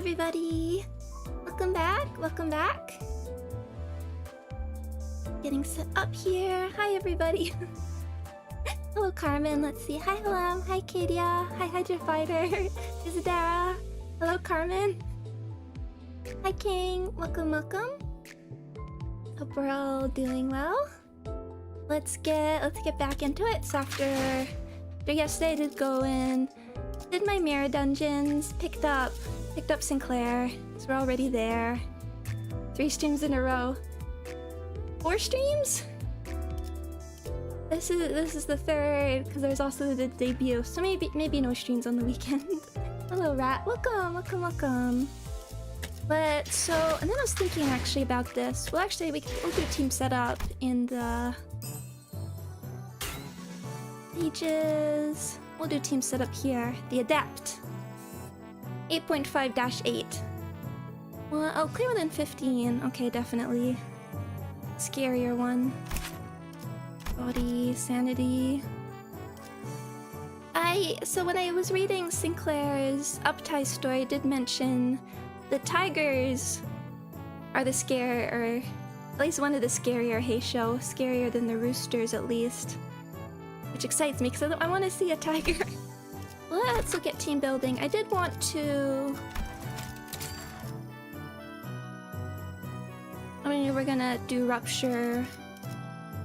everybody! Welcome back, welcome back. Getting set up here. Hi everybody. Hello Carmen, let's see. Hi Halam, hi Kadia, hi Hydra Fighter, Isadara. Hello Carmen. Hi King, welcome, welcome. Hope we're all doing well. Let's get back into it. So after yesterday I did go in, did my mirror dungeons, picked up Sinclair, so we're already there. 3 streams in a row. 4 streams? This is the 3rd, because there's also the debut, so maybe no streams on the weekend. Hello Rat, welcome. But so, and then I was thinking actually about this. Well actually we'll do team setup in the pages. We'll do team setup here. The Adept. 8.5-8. Well, I'll clear within 15. Okay, definitely. Scarier one. Body, sanity. So when I was reading Sinclair's Uptie story, it did mention the tigers are the or at least one of the scarier Heisho. Scarier than the roosters, at least. Which excites me, because I want to see a tiger. Let's look at team building. I did want to... I mean, we're gonna do Rupture,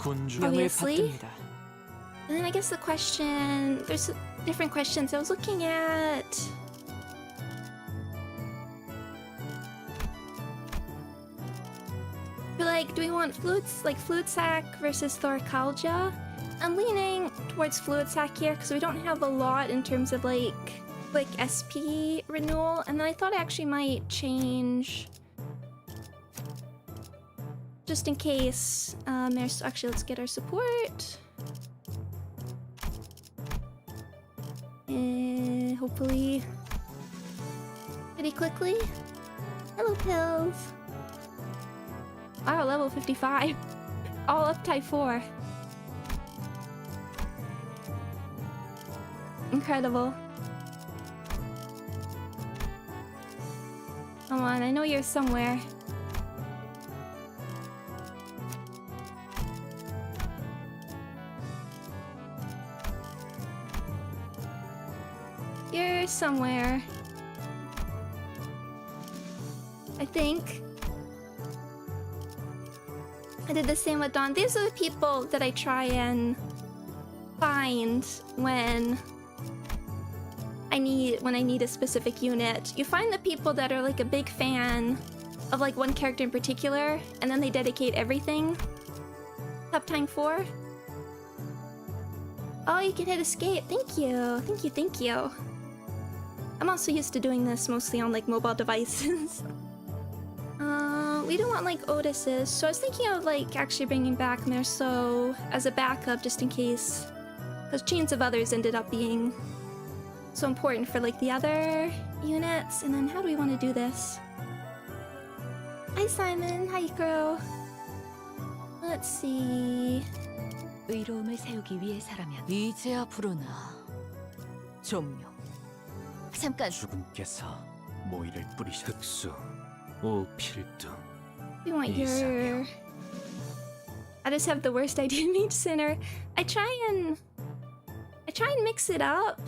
obviously. And then I guess the question... There's different questions. I was looking at... Like, do we want Fluid Sac versus Thoracalgia? I'm leaning towards Fluid Sac here because we don't have a lot in terms of like quick SP renewal, and then I thought I actually might change just in case. Actually, let's get our support. Hopefully pretty quickly. Hello Pills. Wow, level 55. All up type 4. Incredible. Come on, I know you're somewhere. You're somewhere. I think. I did the same with Dawn. These are the people that I try and find when I need a specific unit. You find the people that are like a big fan of like one character in particular, and then they dedicate everything. Top time 4. Oh, you can hit escape. Thank you. I'm also used to doing this mostly on like mobile devices. We don't want like Otis's, so I was thinking of like actually bringing back Merceau as a backup just in case, because Chains of Others ended up being so important for like the other units. And then how do we want to do this? Hi Simon, hi Crow. Let's see. 의로움을 세우기 위해서라면 이제야 부르나. 종료. 잠깐. 죽음께서 모이를 뿌리셨. 흑수, 오필도. We want your... I just have the worst idea in each center. I try and mix it up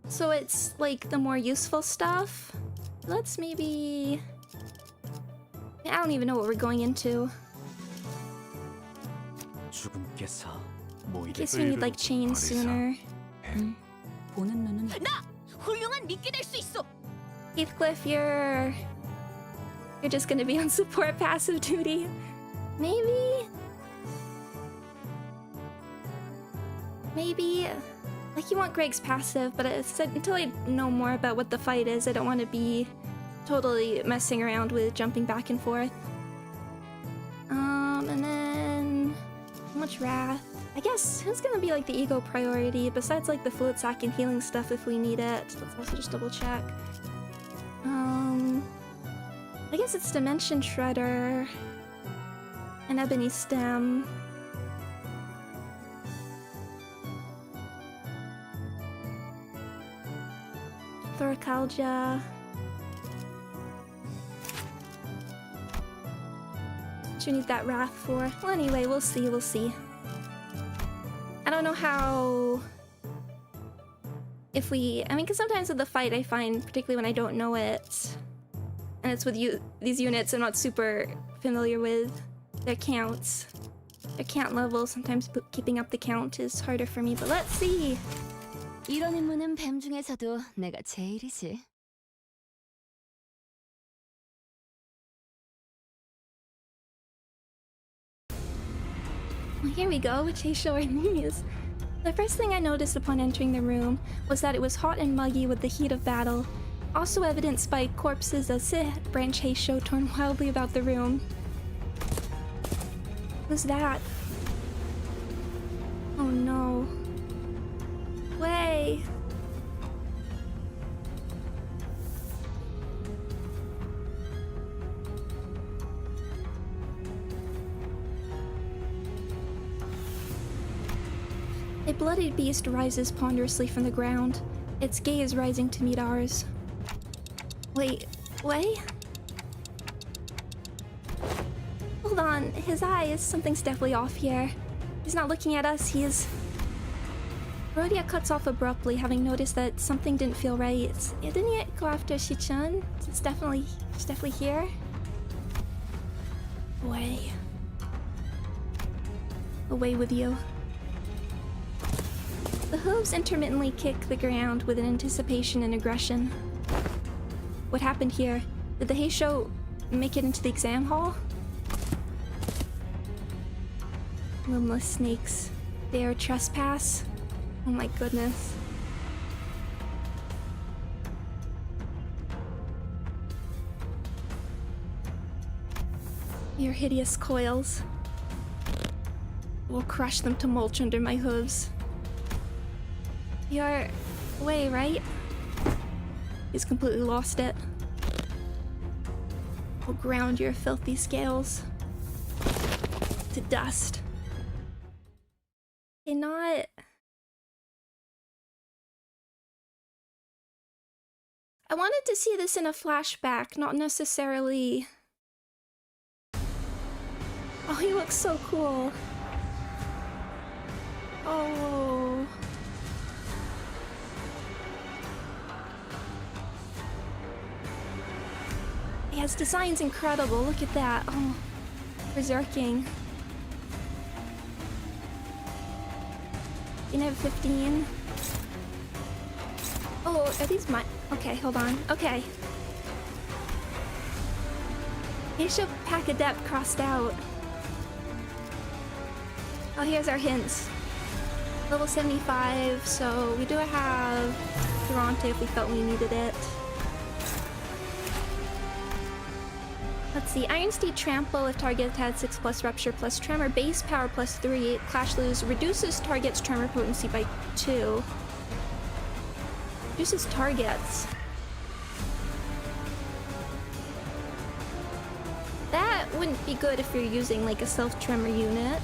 so it's like the more useful stuff. Let's maybe... I don't even know what we're going into. In case we need like chains sooner. 보는 눈은 나 훌륭한 미끼 될 수 있어. Heathcliff, you're just gonna be on support passive duty. Maybe like you want Greg's passive, but it said until I know more about what the fight is, I don't want to be totally messing around with jumping back and forth. And then how much Wrath? I guess who's gonna be like the ego priority besides like the Fluid Sac and healing stuff if we need it. Let's also just double check. I guess it's Dimension Shredder and Ebony Stem. Thoracalgia. you need that wrath for? Well, anyway, we'll see, we'll see. I don't know how... If we... I mean, because sometimes with the fight I find, particularly when I don't know it, and it's with these units I'm not super familiar with, their counts. Their count level, sometimes keeping up the count is harder for me, but let's see! 이런 임무는 뱀 중에서도 내가 제일이지. Well, here we go, which they show our knees. The first thing I noticed upon entering the room was that it was hot and muggy with the heat of battle, also evidenced by corpses of branch Heisho torn wildly about the room. Who's that? Oh no. Way! A bloodied beast rises ponderously from the ground, its gaze rising to meet ours. Wait, Way? Hold on, his eyes, something's definitely off here. He's not looking at us, he is... Rhodia cuts off abruptly, having noticed that something didn't feel right. Yeah, didn't he go after Shichun? She's definitely here. Away. Away with you. The hooves intermittently kick the ground with an anticipation and aggression. What happened here? Did the Heisho make it into the exam hall? Limbless snakes. Dare trespass? Oh my goodness. Your hideous coils. Will crush them to mulch under my hooves. You're... Way, right? He's completely lost it. Will ground your filthy scales to dust. Okay, not... I wanted to see this in a flashback, not necessarily... Oh, he looks so cool. Oh... Yeah, his design's incredible, look at that. Oh, berserking. You have 15. Oh, are these my... Okay, hold on. Okay. Heisho Pack Adept crossed out. Oh, here's our hints. Level 75, so we do have Durante if we felt we needed it. Let's see, Iron Steed Trample if target had 6+ Rupture plus Tremor, base power plus 3, Clash Lose, reduces target's Tremor potency by 2. Reduces targets. That wouldn't be good if you're using like a self-tremor unit.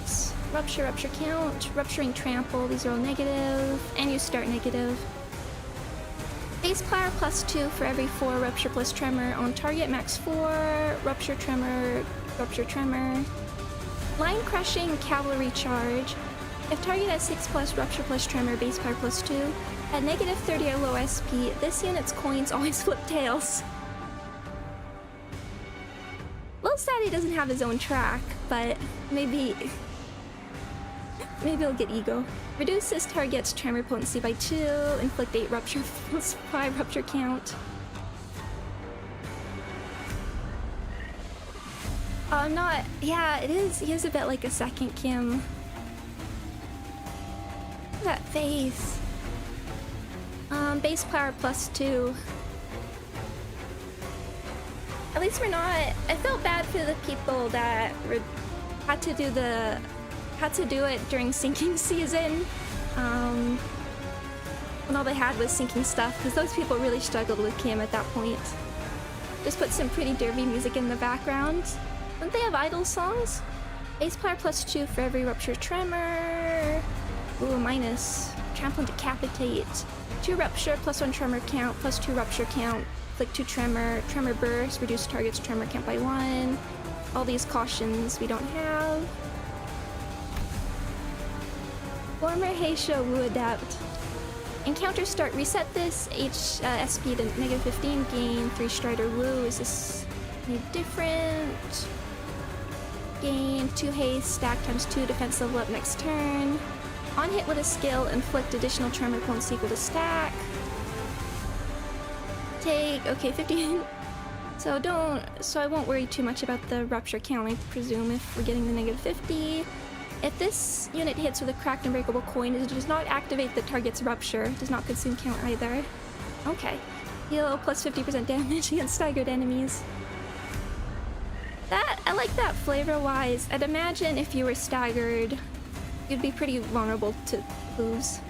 Rupture count, Rupturing Trample, these are all negative, and you start negative. Base power plus 2 for every 4 Rupture plus Tremor on target, max 4, Rupture Tremor. Line Crushing Cavalry Charge. If target has 6+ Rupture plus Tremor, base power plus 2, at negative 30 or low SP, this unit's coins always flip tails. Little sad he doesn't have his own track, but maybe he'll get ego. Reduces target's Tremor potency by 2, inflict 8 Rupture plus 5 Rupture count. Oh, I'm not... Yeah, it is. He is a bit like a second Kim. Look at that face. Base power plus 2. At least we're not... I felt bad for the people that had to do it during sinking season. When all they had was sinking stuff, because those people really struggled with Kim at that point. Just put some pretty derby music in the background. Don't they have idle songs? Base power plus 2 for every Rupture Tremor. Ooh, minus. Trample and Decapitate. 2 Rupture plus 1 Tremor count plus 2 Rupture count. Click 2 Tremor. Tremor Burst. Reduce target's Tremor count by 1. all these cautions we don't have. Former Heisho Wu adapt. Encounter start. Reset this SP to -15. Gain 3 Strider Wu. Is this any different? Gain 2 haste. Stack times 2 defense level up next turn. On hit with a skill, inflict additional tremor points equal to stack. Take, okay, 15. So I won't worry too much about the rupture count, I presume, if we're getting the -50. If this unit hits with a cracked unbreakable coin, it does not activate the target's rupture. It does not consume count either. Okay. Heal plus 50% damage against staggered enemies. I like that flavor-wise. I'd imagine if you were staggered, you'd be pretty vulnerable to moves.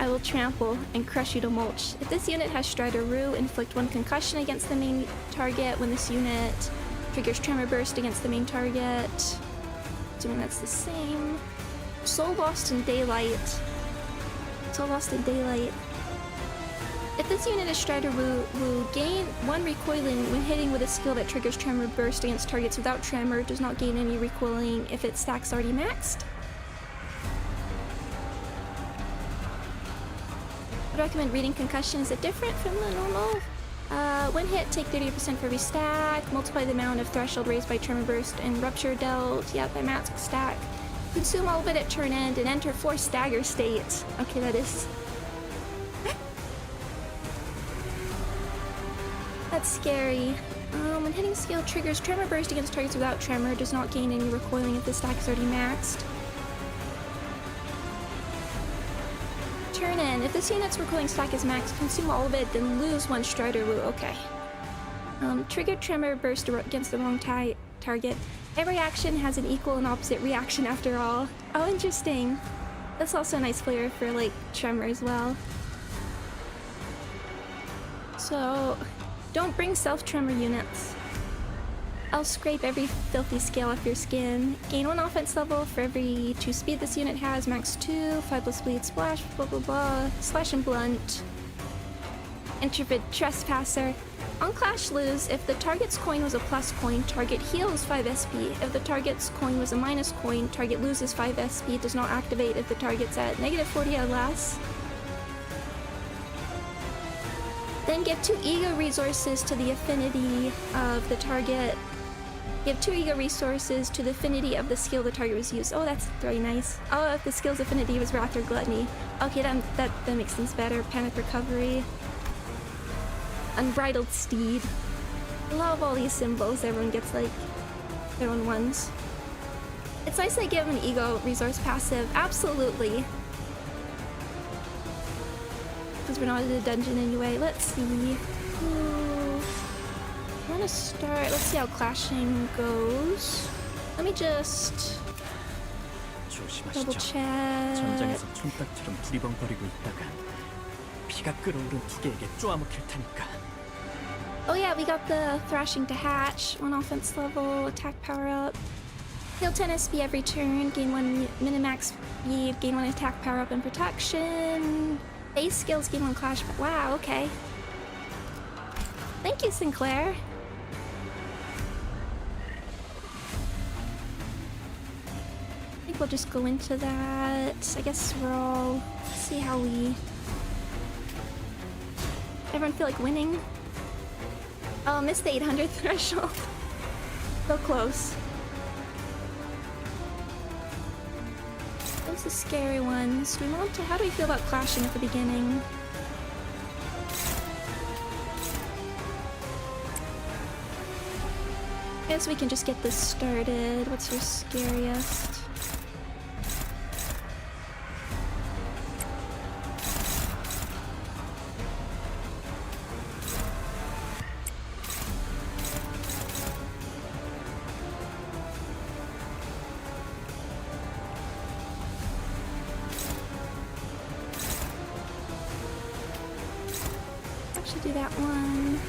I will trample and crush you to mulch. If this unit has Strider Rue, inflict 1 concussion against the main target when this unit triggers Tremor Burst against the main target. Assuming that's the same. Soul Lost in Daylight. Soul Lost in Daylight. If this unit is Strider Wu, gain 1 recoiling when hitting with a skill that triggers Tremor Burst against targets without Tremor. Does not gain any recoiling if its stack's already maxed. I'd recommend reading Concussion. Is it different from the normal? When hit, take 30% for every stack. Multiply the amount of threshold raised by Tremor Burst and Rupture dealt. Yep, by max stack. Consume all of it at turn end and enter 4 stagger states. Okay, that is... That's scary. When hitting skill triggers Tremor Burst against targets without Tremor. Does not gain any recoiling if the stack is already maxed. Turn in. If this unit's recoiling stack is maxed, consume all of it, then lose 1 Strider Wu. Okay. Trigger Tremor Burst against the wrong target. Every action has an equal and opposite reaction after all. Oh, interesting. That's also a nice flavor for, like, Tremor as well. So, don't bring self-Tremor units. I'll scrape every filthy scale off your skin. Gain 1 offense level for every 2 speed this unit has. Max 2, 5 plus bleed, splash, blah blah blah. Slash and blunt. Intrepid Trespasser. On Clash Lose, if the target's coin was a plus coin, target heals 5 SP. If the target's coin was a minus coin, target loses 5 SP. Does not activate if the target's at -40 or less. Then give 2 ego resources to the affinity of the target. Give 2 ego resources to the affinity of the skill the target was used. Oh, that's very nice. Oh, if the skill's affinity was Wrath or Gluttony. Okay, that makes things better. Panic Recovery. Unbridled Steed. Love all these symbols. Everyone gets, like, their own ones. It's nice they give an ego resource passive. Absolutely. Because we're not in a dungeon anyway. Let's see. I want to start. Let's see how clashing goes. Let me just double check. 전장에서 촌딱처럼 두리번거리고 있다가 피가 끓어오른 두 개에게 쪼아먹힐 테니까. Oh yeah, we got the Thrashing to Hatch. 1 offense level, attack power up. Heal 10 SP every turn, gain 1 minimax speed, gain 1 attack power up and protection. Base skills gain 1 clash. Wow, okay. Thank you, Sinclair. I think we'll just go into that. I guess we're all... see how we... Everyone feel like winning? Oh, missed the 800 threshold. So close. Those are scary ones. We want to... How do we feel about clashing at the beginning? I guess we can just get this started. What's your scariest? Actually do that one.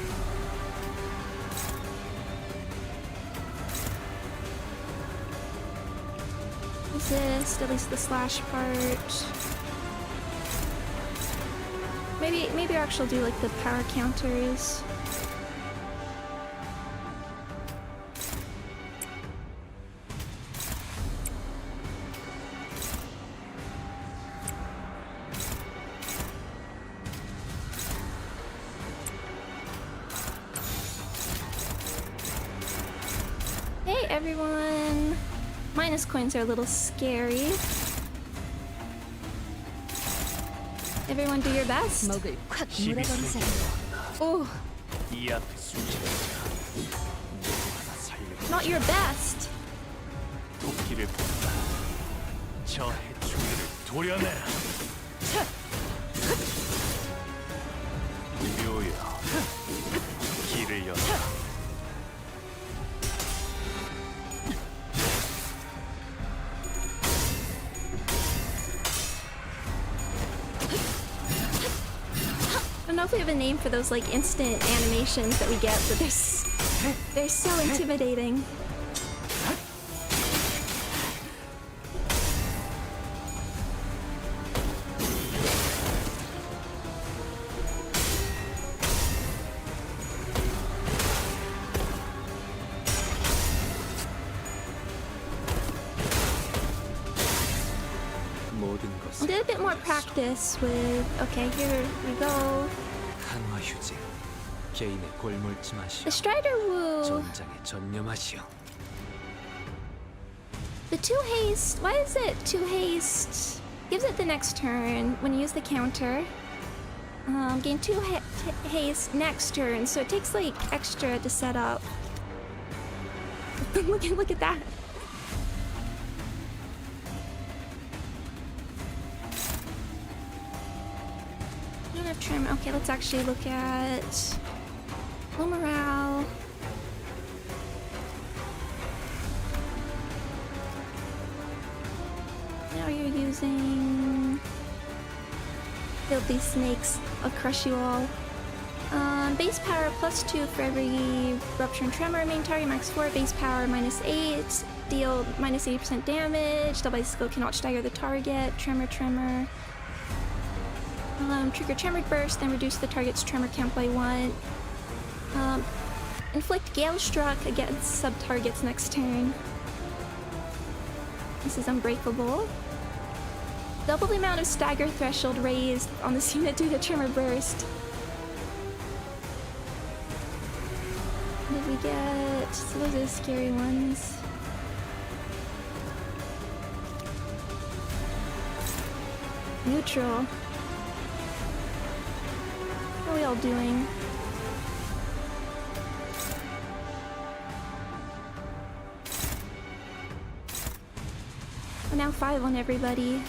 Resist, at least the slash part. Maybe I'll actually do like the power counters. everyone. Minus coins are a little scary. Everyone do your best. 먹을 콱 힘이 물어버리세요. Oh, 이 앞에 숨지마자 누구 하나 살려. not your best. 도끼를 뽑다. 저 해충들을 도려내라. 묘여 길을 열어. I don't know if we have a name for those like instant animations that we get, but they're so intimidating. 모든 I 것을 did a bit more practice with. Okay, here we go. 한화 휴지 개인의 골몰지 마시오. The Strider Woo. 전장에 전념하시오. The 2 haste. Why is it 2 haste? Gives it the next turn when you use the counter. Gain 2 haste next turn, so it takes like extra to set up. look at that. I don't have trim. Okay, let's actually look at low morale. Now you're using filthy snakes. I'll crush you all. Base power +2 for every rupture and tremor. Main target max 4. Base power -8. Deal -80% damage. Double skill cannot stagger the target. Tremor. Trigger tremor burst, then reduce the target's tremor count by 1. Inflict gale struck against sub targets next turn. This is unbreakable. Double the amount of stagger threshold raised on this unit due to tremor burst. What did we get? So those are the scary ones. Neutral. How are we all doing? We're now 5 on everybody.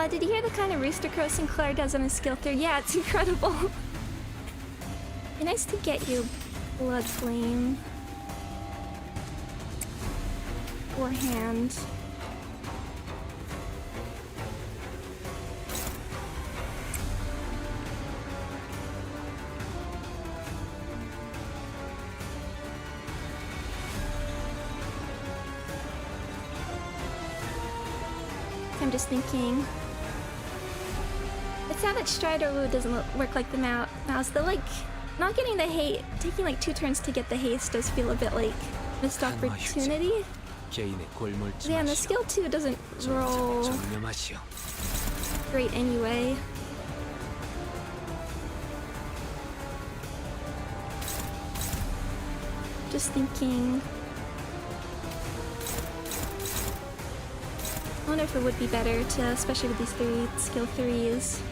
Did you hear the kind of rooster crow Sinclair does on his skill 3? Yeah, it's incredible. Be nice to get you blood flame. Or hand. I'm just thinking. It's sad that Strider Woo doesn't work like the mouse. The like, not getting the haste, taking like 2 turns to get the haste does feel a bit like missed opportunity. 개인의 골몰지 Yeah, and the 마시오. skill 2 doesn't roll 전장에 전념하시오. great anyway. Just thinking. I wonder if it would be better to, especially with these 3 skill 3s.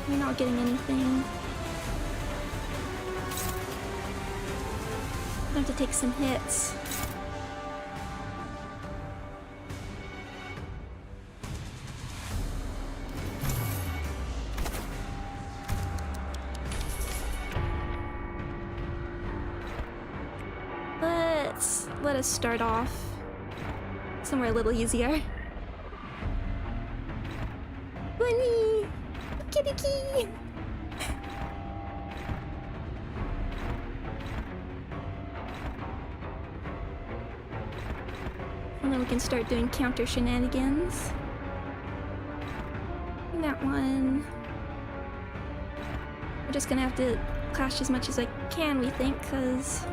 You're not getting anything. I have to take some hits. Let us start off somewhere a little easier. Bunny! Kitty key! And then we can start doing counter shenanigans. And that one. We're just gonna have to clash as much as I can, we think, because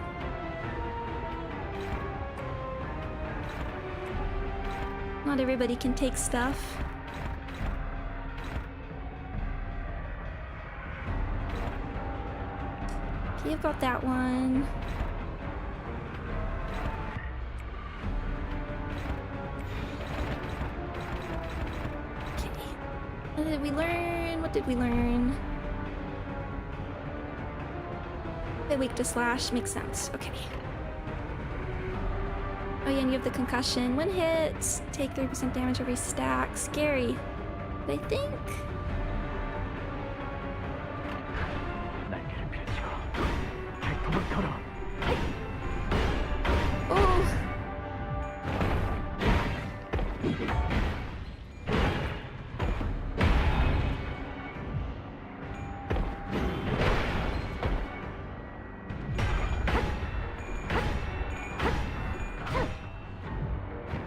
Not everybody can take stuff. Okay, you've got that one. Okay. What did we learn? What did we learn? They're weak to slash. Makes sense. Okay. Oh yeah, and you have the concussion. One hit, take 3% damage every stack. Scary. But I think... Oh!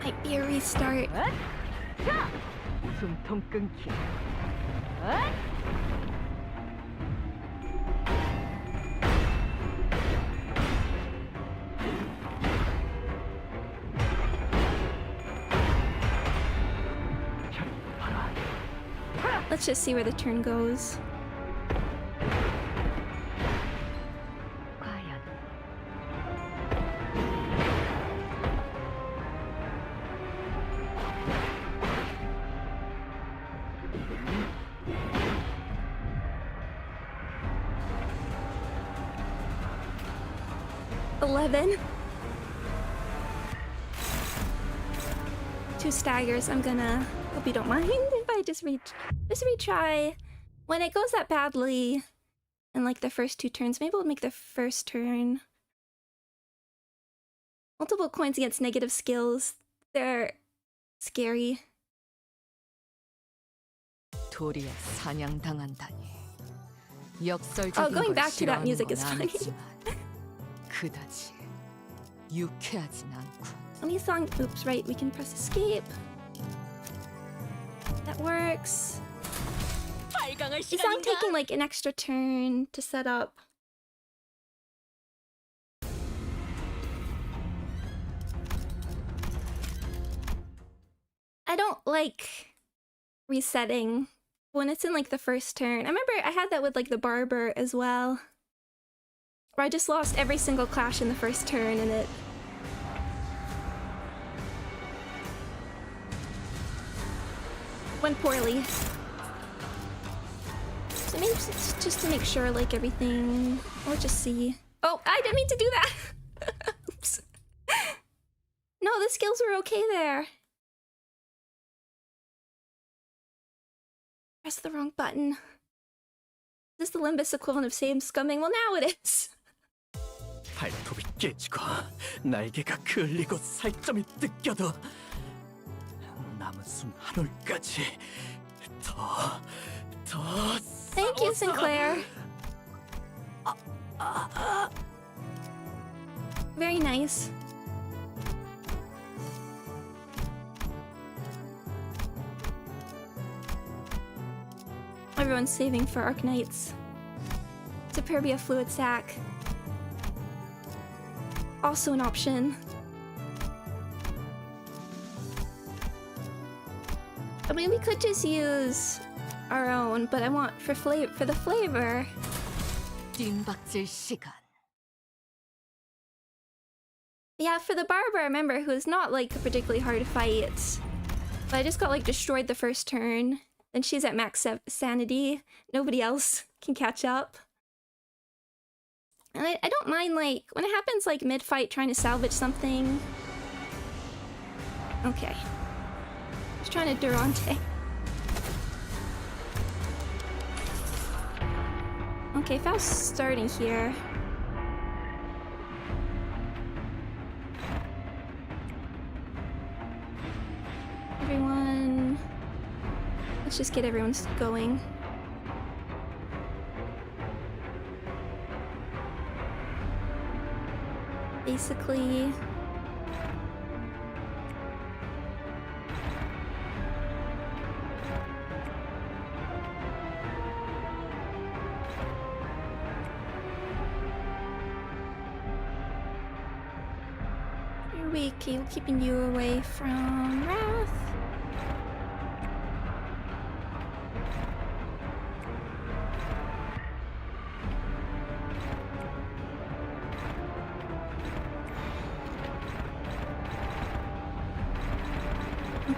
Might be a restart. 숨통 끊기. 'Let's just see where the turn goes. 과연 11. 2 staggers. I'm gonna... Hope you don't mind if I just retry. When it goes that badly in like the first 2 turns, maybe we'll make the first turn. Multiple coins against negative skills. They're scary. 도리에 사냥당한다니. 역설적인 Oh, going 걸 back to that 싫어하는 music 건 is funny. 아니지만 그다지 유쾌하진 않군. Any song. Oops, right. We can press escape. That works. 발광할 Is song taking like an extra turn to set up? I don't like resetting when it's in like the first turn. I remember I had that with like the barber as well, where I just lost every single clash in the first turn and it... went poorly. So maybe just to make sure like everything... Let's just see. Oh, I didn't mean to do that! Oops. No, the skills were okay there. Press the wrong button. Is this the Limbus equivalent of same scumming? Well, now it is. 발톱이 깨지고 날개가 그을리고 살점이 뜯겨도 남은 숨 한 올까지 더 Thank you, Sinclair. Very nice. Everyone's saving for Arknights. Superbia Fluid Sac. Also an option. I mean, we could just use our own, but I want for the flavor. 띵박질 시간. Yeah, for the barber, I remember, who is not like particularly hard to fight. But I just got like destroyed the first turn. Then she's at max sanity. Nobody else can catch up. And I don't mind like when it happens like mid-fight trying to salvage something. Okay. Just trying to Durante. Okay, if I was starting here. Everyone... Let's just get everyone going. Basically... You're weak, keeping you away from Wrath.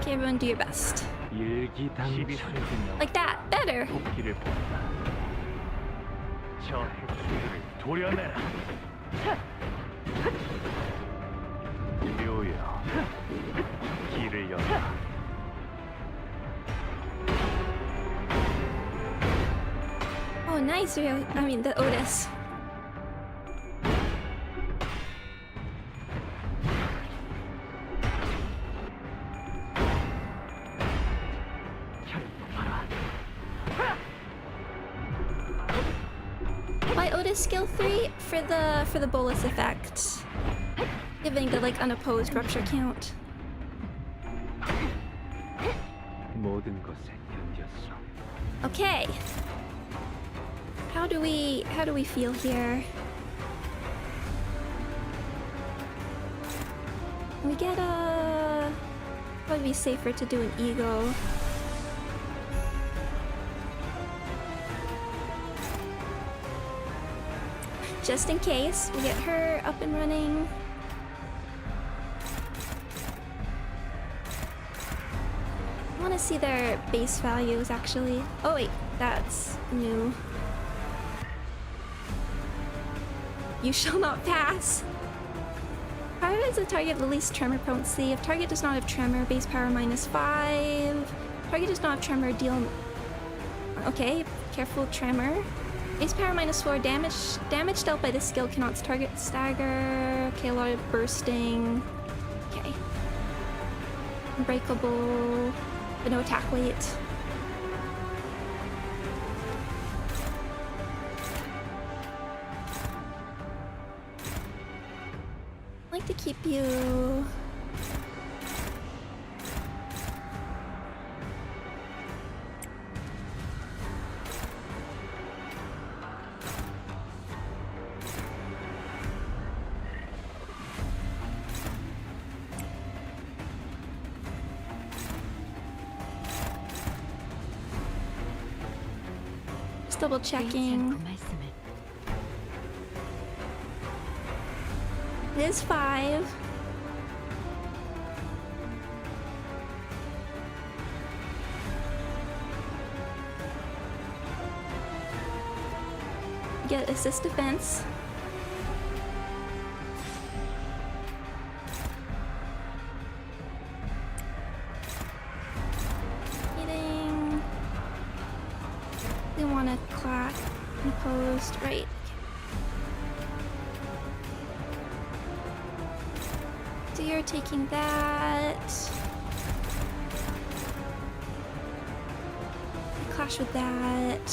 Okay, everyone do your best. Like that, better. 토끼를 본다. 저 핵수들을 도려내라. 묘여, 길을 열라. Oh, nice. I mean, the Otis. Why Otis skill 3? For the bolus effect. Giving the like unopposed rupture count. 모든 것에 견뎠어. Okay. How do we feel here? We get a... Probably be safer to do an ego. Just in case, we get her up and running. I want to see their base values actually. Oh wait, that's new. You shall not pass. How is the target the least tremor potency? If target does not have tremor, base power -5. Target does not have tremor, deal... Okay, careful tremor. Base power -4, damage dealt by this skill cannot target stagger. Okay, a lot of bursting. Okay. Unbreakable, but no attack weight. I like to keep you... Just double checking. It is 5. Get assist defense. Hitting. We want to clap imposed, right? So you're taking that. Clash with that.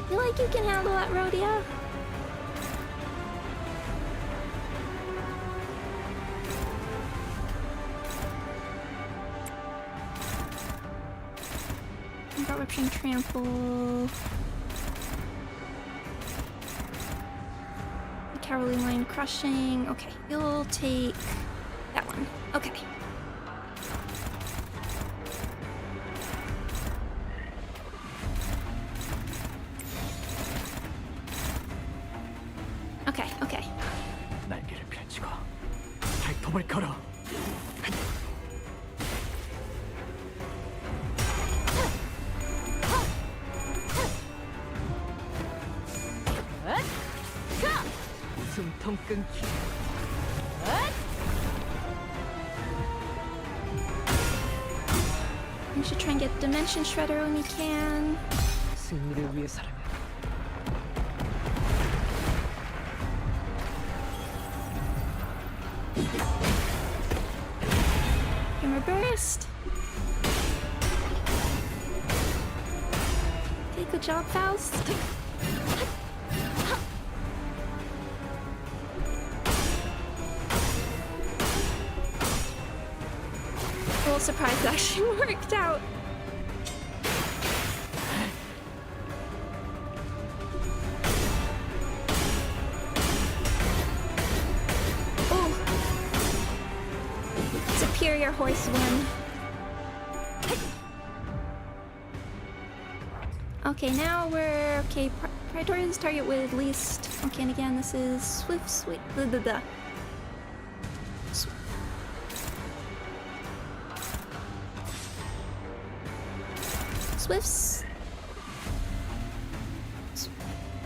Feel like you can handle that, Rhodia? Got Rupturing Trample. Cowardly Line Crushing. Okay, you'll take that one. Okay. Okay, okay. 날개를 펼치고 발톱을 걸어. 숨통 끊기. We should try and get Dimension Shredder when we can. 승리를 위해서라면. Hammer Burst. Okay, good job, Faust. A little surprised it actually worked out. Oh, Superior Horse win. Okay, now we're okay. Praetorians target with least. Okay, and again, this is swift, sweet. Blah, blah, blah.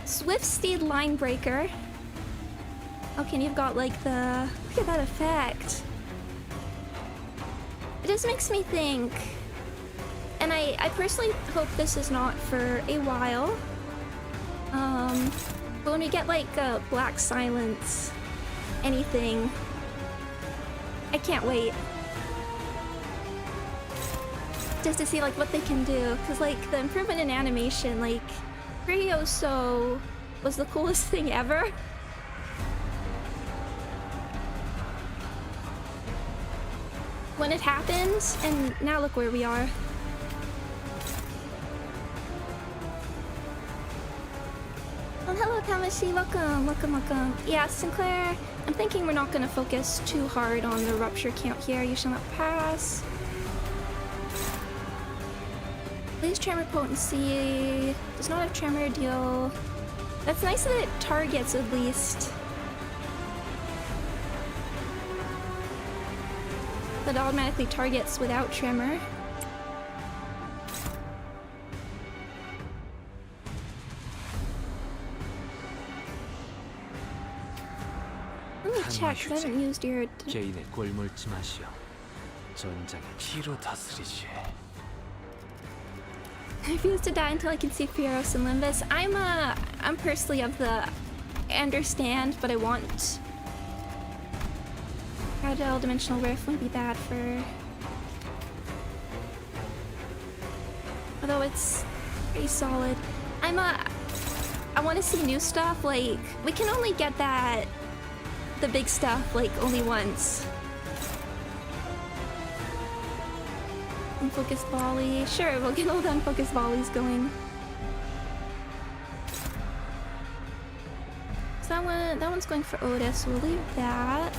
Swift Steed Line Breaker. Okay, and you've got like the... Look at that effect. It just makes me think... And I personally hope this is not for a while. But when we get like Black Silence, anything, I can't wait. Just to see like what they can do. Cause like the improvement in animation, like Furioso was the coolest thing ever. When it happened, and now look where we are. Oh, hello Kamashi, welcome. Yeah, Sinclair, I'm thinking we're not gonna focus too hard on the rupture count here. You shall not pass. Please tremor potency. Does not have tremor deal. That's nice that it targets at least. That automatically targets without tremor. Let me check, 'cause I haven't used your... 개인의 꼴물지 마시오. 전장의 피로 다스리지. I refuse to die until I can see Fieros and Limbus. I'm personally of the... I understand, but I want... Fragile Dimensional Rift wouldn't be bad for... Although it's pretty solid. I want to see new stuff, like... We can only get that... The big stuff, like, only once. Unfocused volley. Sure, we'll get all the unfocused volleys going. So that one's going for Otis, so we'll leave that.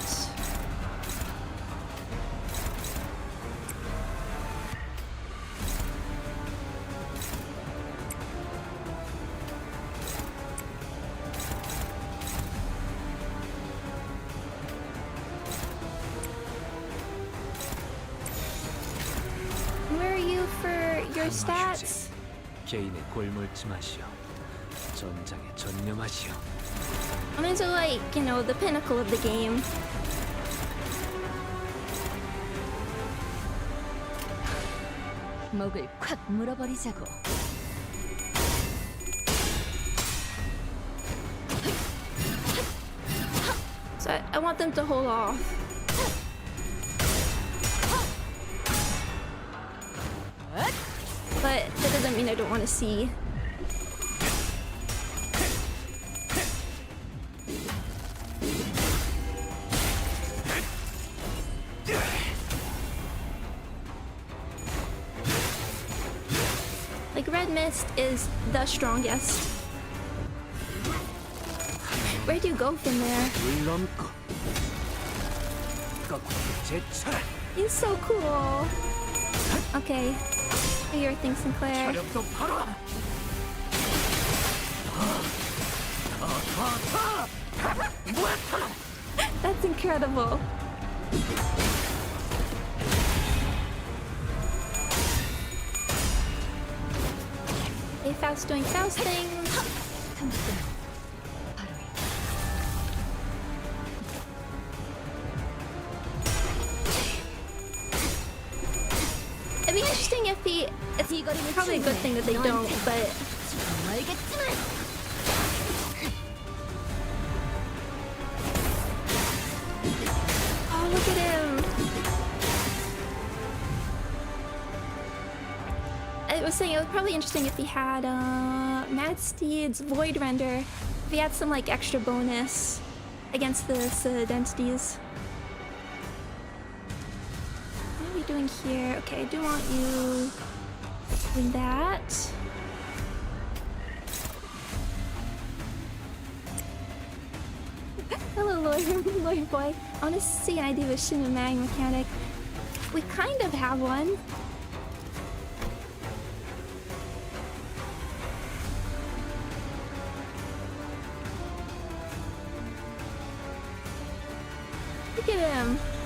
Where are you for your stats? 개인의 꼴물지 마시오. 전장에 전념하시오. I'm into like, you know, the pinnacle of the game. 목을 콱 물어버리자고. So I want them to hold off. But that doesn't mean I don't want to see. Like Red Mist is the strongest. Where do you go from there? He's so cool. Okay. Do your thing, Sinclair. That's incredible. Okay, Faust doing Faust things. It'd be interesting if he... It's probably a good thing that they don't, but... Oh, look at him! I was saying it was probably interesting if he had Mad Steed's Void Render. If he had some like extra bonus against the densities. What are we doing here? Okay, I do want you doing that. Hello, lawyer boy. I want to see an idea of a Shin and Mag mechanic. We kind of have one.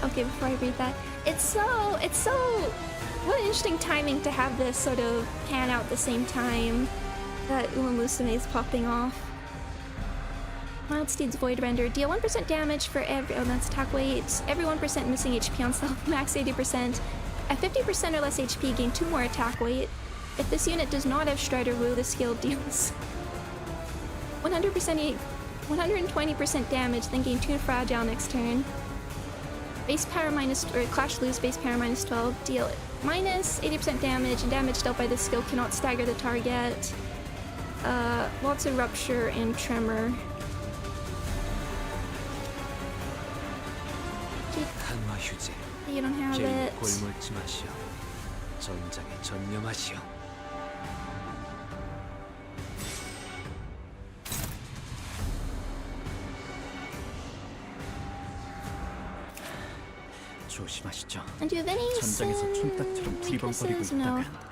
Okay, before I read that, it's so what an interesting timing to have this sort of pan out at the same time that Uma Musume is popping off. Mild Steed's Void Render. Deal 1% damage for every... Oh, that's attack weight. Every 1% missing HP on self. Max 80%. At 50% or less HP, gain 2 more attack weight. If this unit does not have Strider Wu, the skill deals 120% damage, then gain 2 Fragile next turn. Base power minus... or Clash lose base power minus 12. Deal minus 80% damage, and damage dealt by this skill cannot stagger the target. Lots of Rupture and Tremor. 한화 휴지. You don't have 개인의 it. 골몰지 마시오. 전장에 전념하시오. 조심하시죠. And do you have any 전장에서 촌딱처럼 두리번거리고 weaknesses? No. 있다가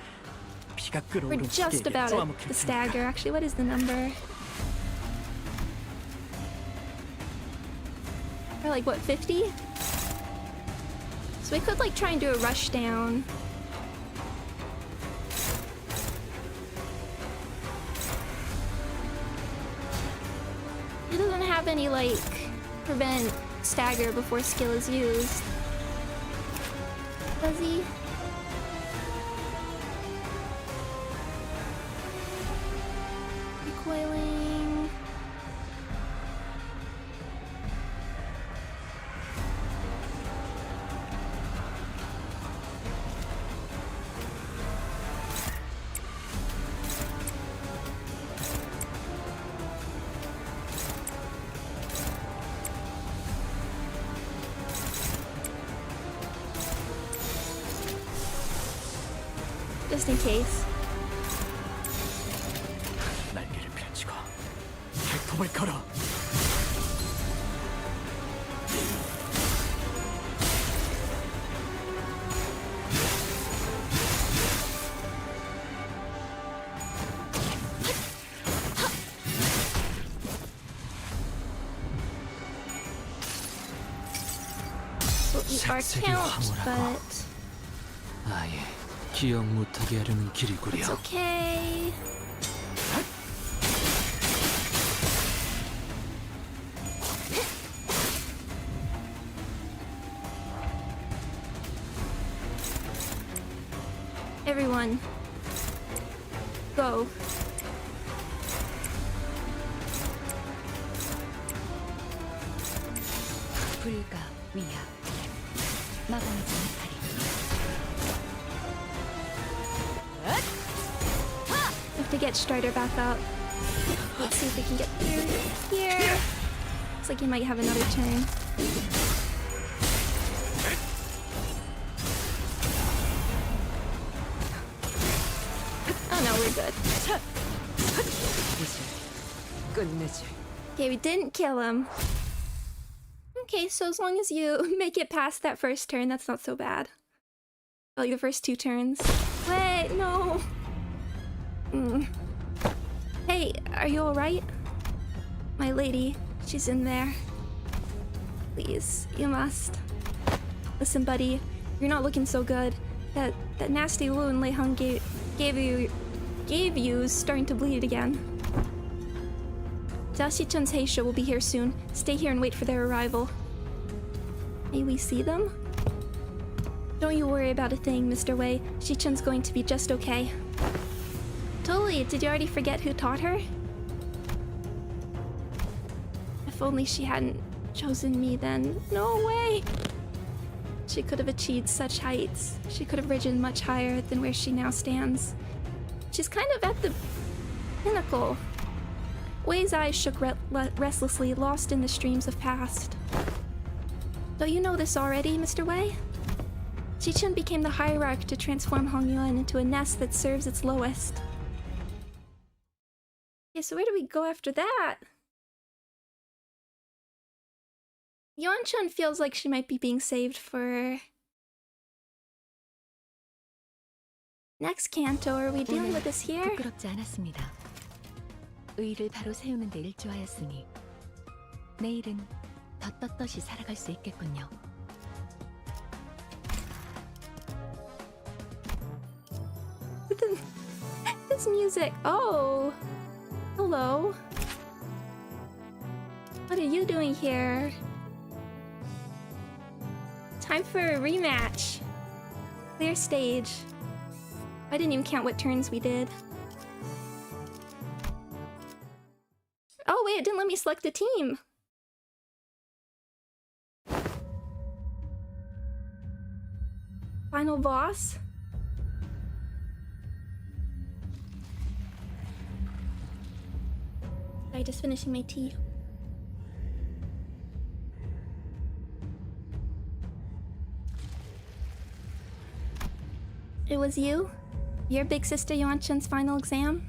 피가 We're 끓어오른 just 두개에게 about at 쪼아먹힐 the 테니까. stagger. Actually, what is the number? Or like, what, 50? So we could like try and do a rush down. He doesn't have any like prevent stagger before skill is used. Does he? Recoiling. Just in case. 날개를 펼치고 발톱을 걸어. We'll eat our 색색이 count, 황홀하고. but 아예 기억 못하게 하려는 길이구려. it's okay. Everyone, go. 불가 위압 막아내지 못하리. We have to get Strider back up. Let's see if we can get through here. Looks like he might have another turn. Oh no, we're good. 끝내지. Okay, we didn't kill him. Okay, so as long as you make it past that first turn, that's not so bad. Like the first 2 turns. Wait, no. Hey, are you alright? My lady, she's in there. Please, you must. Listen, buddy, you're not looking so good. That nasty wound Lei Hung gave you is starting to bleed again. Zhao Shichun's Heisha will be here soon. Stay here and wait for their arrival. May we see them? Don't you worry about a thing, Mr. Wei. Shichun's going to be just okay. Totally, did you already forget who taught her? If only she hadn't chosen me then. No way! She could have achieved such heights. She could have risen much higher than where she now stands. She's kind of at the pinnacle. Wei's eyes shook restlessly, lost in the streams of past. Don't you know this already, Mr. Wei? Shichun became the hierarch to transform Hongyuan into a nest that serves its lowest. Okay, so where do we go after that? Yuan-chun feels like she might be being saved for next canto. Are we dealing with this here? 부끄럽지 않았습니다. 의를 바로 세우는 데 일조하였으니 내일은 더 떳떳이 살아갈 수 있겠군요. This music. Oh. Hello. What are you doing here? Time for a rematch. Clear stage. I didn't even count what turns we did. Oh wait, it didn't let me select a team. Final boss? Sorry, just finishing my tea. It was you? Your big sister Yuan-chan's final exam?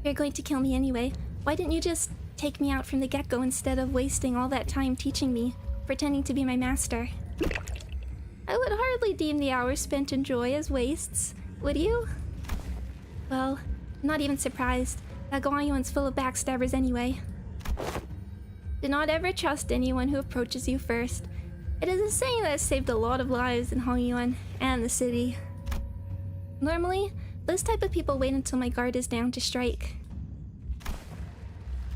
You're going to kill me anyway. Why didn't you just take me out from the get-go instead of wasting all that time teaching me, pretending to be my master? I would hardly deem the hours spent in joy as wastes, would you? Well, I'm not even surprised. That Guanyuan's full of backstabbers anyway. Do not ever trust anyone who approaches you first. It is a saying that has saved a lot of lives in Hongyuan and the city. Normally, those type of people wait until my guard is down to strike.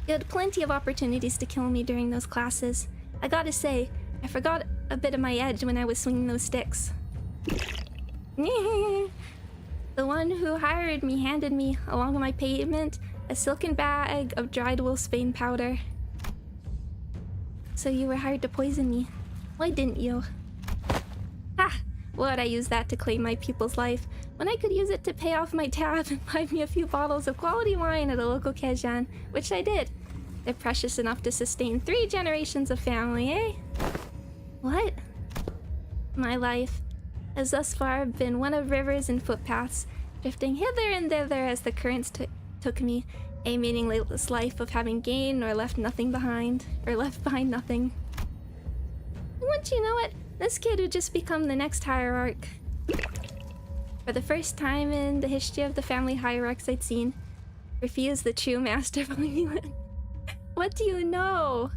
You had plenty of opportunities to kill me during those classes. I gotta say, I forgot a bit of my edge when I was swinging those sticks. The one who hired me handed me, along with my payment, a silken bag of dried wolfsbane powder. So you were hired to poison me. Why didn't you? Ha! Why'd I use that to claim my pupil's life when I could use it to pay off my tab and buy me a few bottles of quality wine at a local Kejan, which I did. They're precious enough to sustain 3 generations of family, eh? What? My life has thus far been one of rivers and footpaths, drifting hither and thither as the currents took me, a meaningless life of having gained or left nothing behind, or left behind nothing. And once you know it, this kid would just become the next hierarch. For the first time in the history of the family hierarchs I'd seen, refused the true master of Hongyuan. What do you know?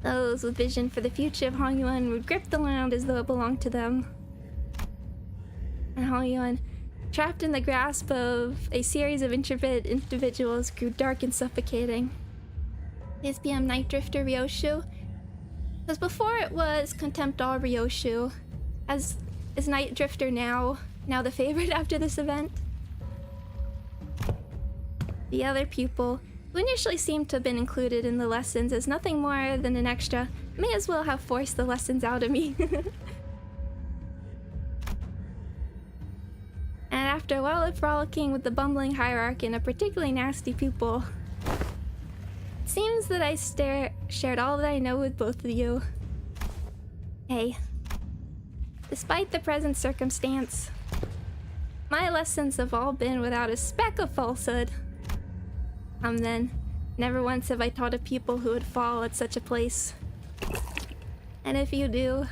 Those with vision for the future of Hongyuan would grip the land as though it belonged to them. And Hongyuan, trapped in the grasp of a series of intrepid individuals, grew dark and suffocating. His BM Night Drifter Ryoshu, because before it was Contempt All Ryoshu, as is Night Drifter now the favorite after this event. The other pupil, who initially seemed to have been included in the lessons as nothing more than an extra, may as well have forced the lessons out of me. And after a while of frolicking with the bumbling hierarch and a particularly nasty pupil, it seems that I shared all that I know with both of you. Hey, despite the present circumstance, my lessons have all been without a speck of falsehood. Then, never once have I taught a pupil who would fall at such a place. And if you do,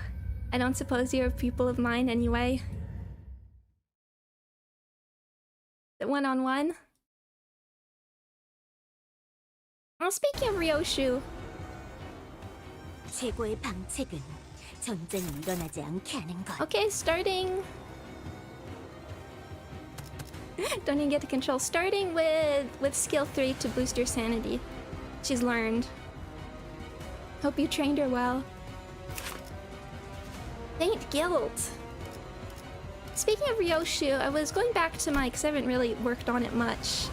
I don't suppose you're a pupil of mine anyway. One-on-one? Oh, speaking of Ryoshu, 최고의 방책은 전쟁이 일어나지 않게 하는 것. okay, starting... Don't even get to control. Starting with skill 3 to boost your sanity. She's learned. Hope you trained her well. Faint Guilt. Speaking of Ryoshu, I was going back to my, because I haven't really worked on it much.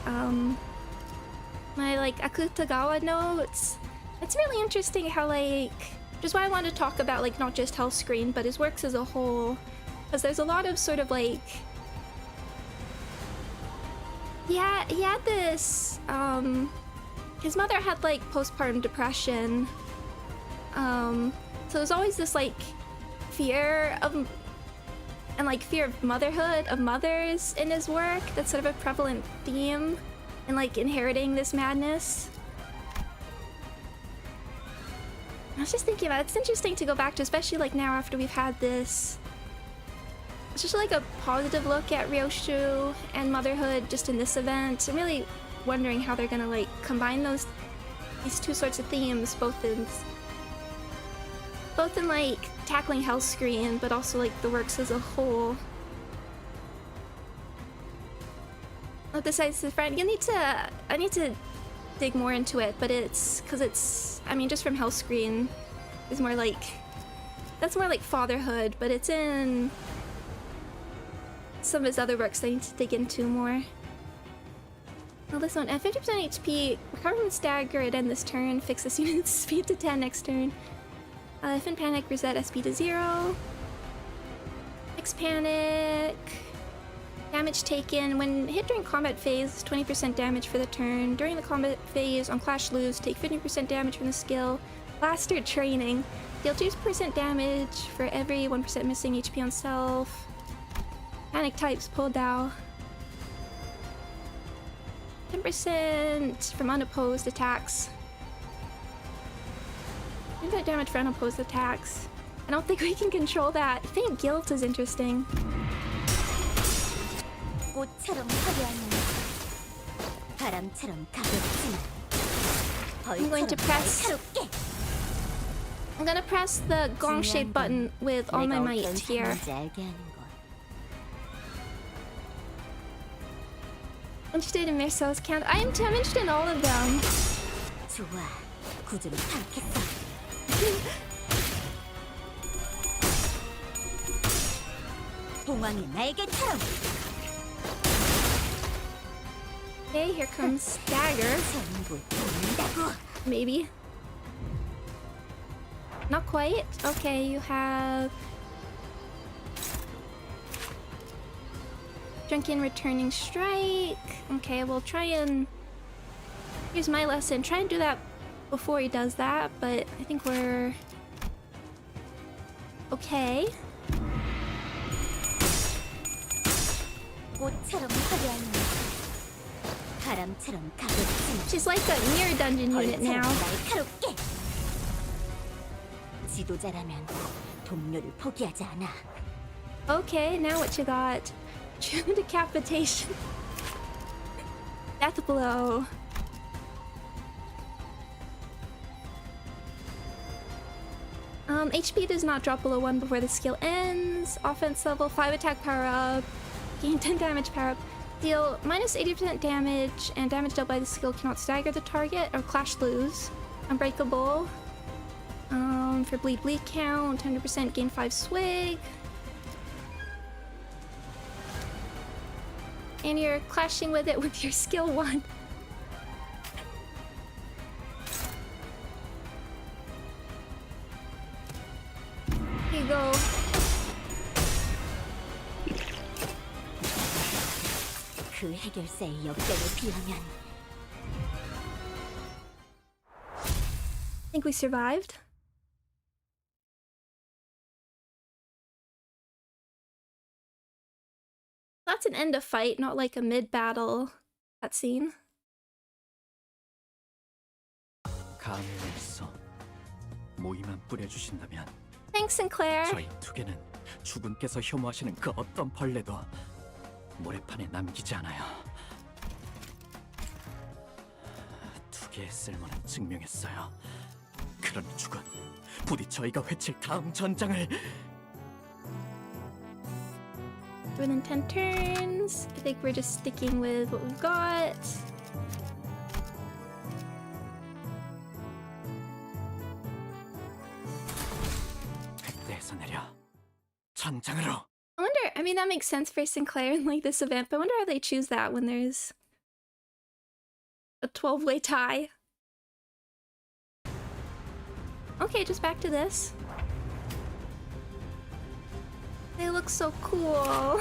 My like Akutagawa notes. It's really interesting how like, which is why I wanted to talk about like not just Health Screen, but his works as a whole. Because there's a lot of sort of like, yeah, he had this, his mother had like postpartum depression. So there's always this like fear of, and like fear of motherhood, of mothers in his work. That's sort of a prevalent theme in like inheriting this madness. I was just thinking about it. It's interesting to go back to, especially like now after we've had this. It's just like a positive look at Ryoshu and motherhood just in this event. I'm really wondering how they're gonna like combine these two sorts of themes, both in like tackling Hell Screen, but also like the works as a whole. Oh, besides the friend, I need to dig more into it, but I mean, just from Hell Screen is more like, that's more like fatherhood, but it's in some of his other works that I need to dig into more. Well, this one, at 50% HP, recover from stagger at end this turn, fix this unit's speed to 10 next turn. If in panic, reset SP to 0. Fix panic. Damage taken. When hit during combat phase, 20% damage for the turn. During the combat phase, on Clash Lose, take 50% damage from the skill. Blaster training. Deal 2% damage for every 1% missing HP on self. Panic types, pull down. 10% from unopposed attacks. Infinite damage for unopposed attacks. I don't think we can control that. Faint Guilt is interesting. 꽃처럼 화려한 바람처럼 가볍지만 I'm going to press. 날카롭게 I'm gonna press the gong shape button with all my 내가 might 어떤 here. 상황인지 알게 하는 것. Interested in Mirso's count? I am too. I'm interested in all of them. 좋아, 구조를 파악했어. 봉황이 날개처럼 Okay, here comes Dagger. 전부 돕는다고. Maybe. Not quite. Okay, you have Drunken Returning Strike. Okay, we'll try and... Here's my lesson. Try and do that before he does that, but I think we're... okay. 꽃처럼 화려한 바람처럼 가볍지만 She's like a mirror dungeon unit 벌처럼 now. 날카롭게. 지도자라면 동료를 포기하지 않아. Okay, now what you got? True Decapitation. Death Blow. HP does not drop below 1 before the skill ends. Offense level 5 attack power up. Gain 10 damage power up. Deal minus 80% damage, and damage dealt by the skill cannot stagger the target or Clash Lose. Unbreakable. For bleed count, 100% gain 5 swig. And you're clashing with it with your skill 1. Here you go. 그 해결사의 역경에 비하면 I think we survived. That's an end of fight, not like a mid-battle cutscene. 감회했어. 모이만 뿌려주신다면 Thanks, Sinclair. 저희 두 개는 주군께서 혐오하시는 그 어떤 벌레도 모래판에 남기지 않아요. 두 개의 쓸모는 증명했어요. 그런 주군, 부디 저희가 외칠 다음 전장을 Within 10 turns. I think we're just sticking with what we've got. 그때에서 내려 전장으로. I wonder, I mean, that makes sense for Sinclair in like this event, but I wonder how they choose that when there's a 12-way tie. Okay, just back to this. They look so cool.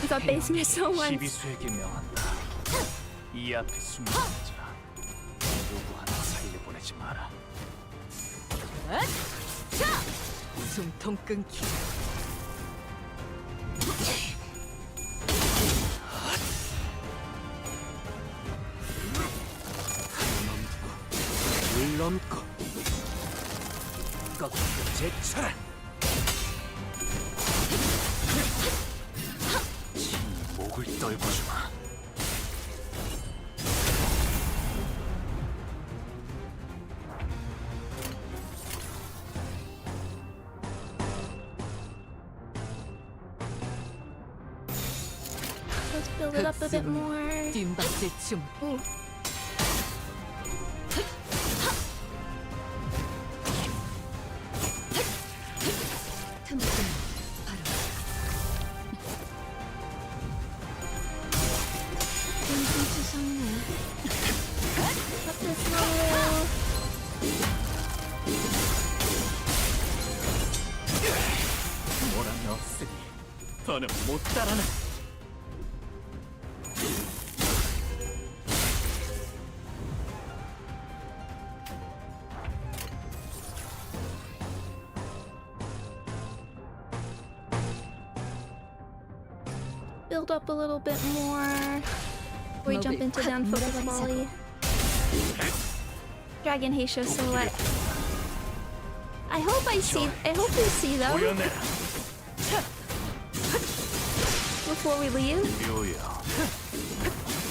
I thought basement so once. 12수에게 명한다. 이 앞에 숨는 자 누구 하나 살려보내지 마라. 숨통 끊기. 넘고 꺾고 제쳐라. 친히 목을 떨궈주마. Let's build it up a bit more. 뒷박질 춤. Ooh. 틈틈 바로. Up this level. 뭐라며 없으니 더는 못 따라나. Build up a little bit more before we jump into down focus volley. Dragon Heisho silhouette. I hope we see them 보여내라. before we leave. 묘야.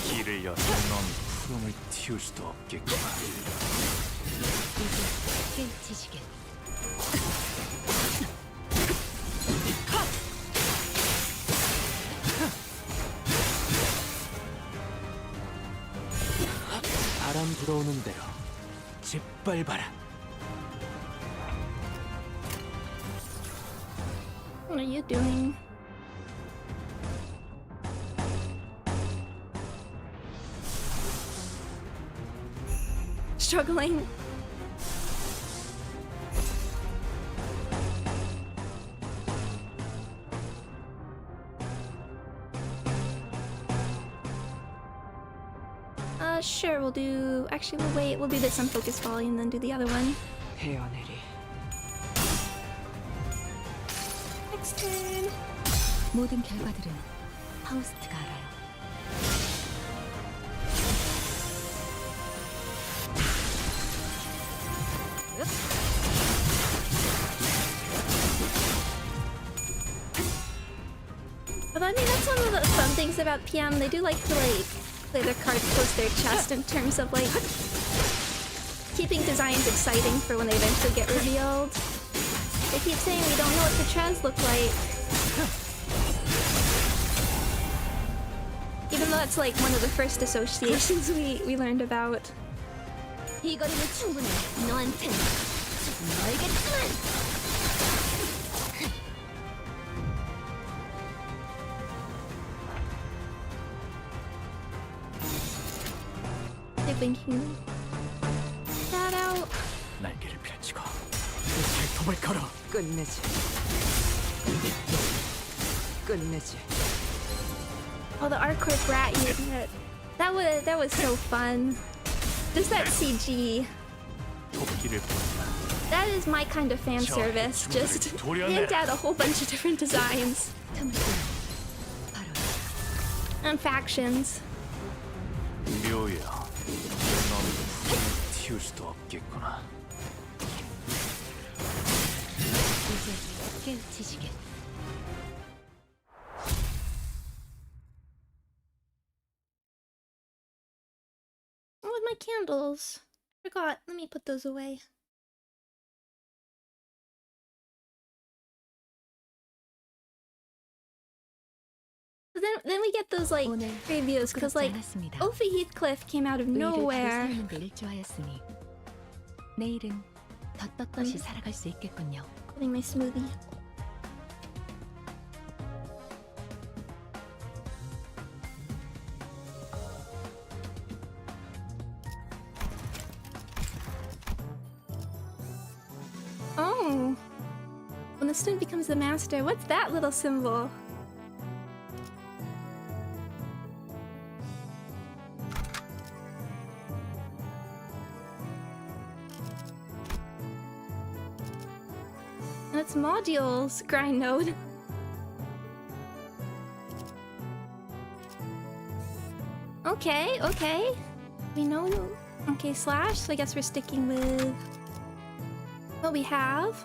길을 여는 넌 푸름을 틔울 수도 없겠구나. 이제 깨우치시게. 바람 불어오는 대로 짓밟아라. What are you doing? Struggling. Sure, we'll do... Actually, we'll wait. We'll do this on focus volley and then do the other one. 헤어내리. Next turn. 모든 결과들은 하우스트가 알아요. But I mean, that's one of the fun things about PM. They do like to play their cards close to their chest in terms of like keeping designs exciting for when they eventually get revealed. They keep saying we don't know what the Trez look like. Even though it's like one of the first associations we learned about. 이거리는 충분해. 너한텐 조금 멀겠지만. They've been that out. 날개를 펼치고 발톱을 걸어. 끝내지. 끝내지. Oh, the Arcor Brat unit. That was so fun. Just that CG. 토끼를 본다. That is my kind of fan service. Just hint at a whole bunch of different designs 틈틈 바로. and factions. 묘야. 넌 푸름을 틔울 수도 없겠구나. 이제 깨우치시게. What with my candles? Forgot. Let me put those away. But then we get those like 오늘 previews because like 않았습니다. Ophi Heathcliff came out of 의의를 바로 nowhere. 세우는 데 일조하였으니 내일은 더 떳떳이 살아갈 수 있겠군요. Getting my smoothie. Oh, when the student becomes the master, what's that little symbol? And it's modules, grind node. Okay, okay. We know Okay, slash. So I guess we're sticking with what we have.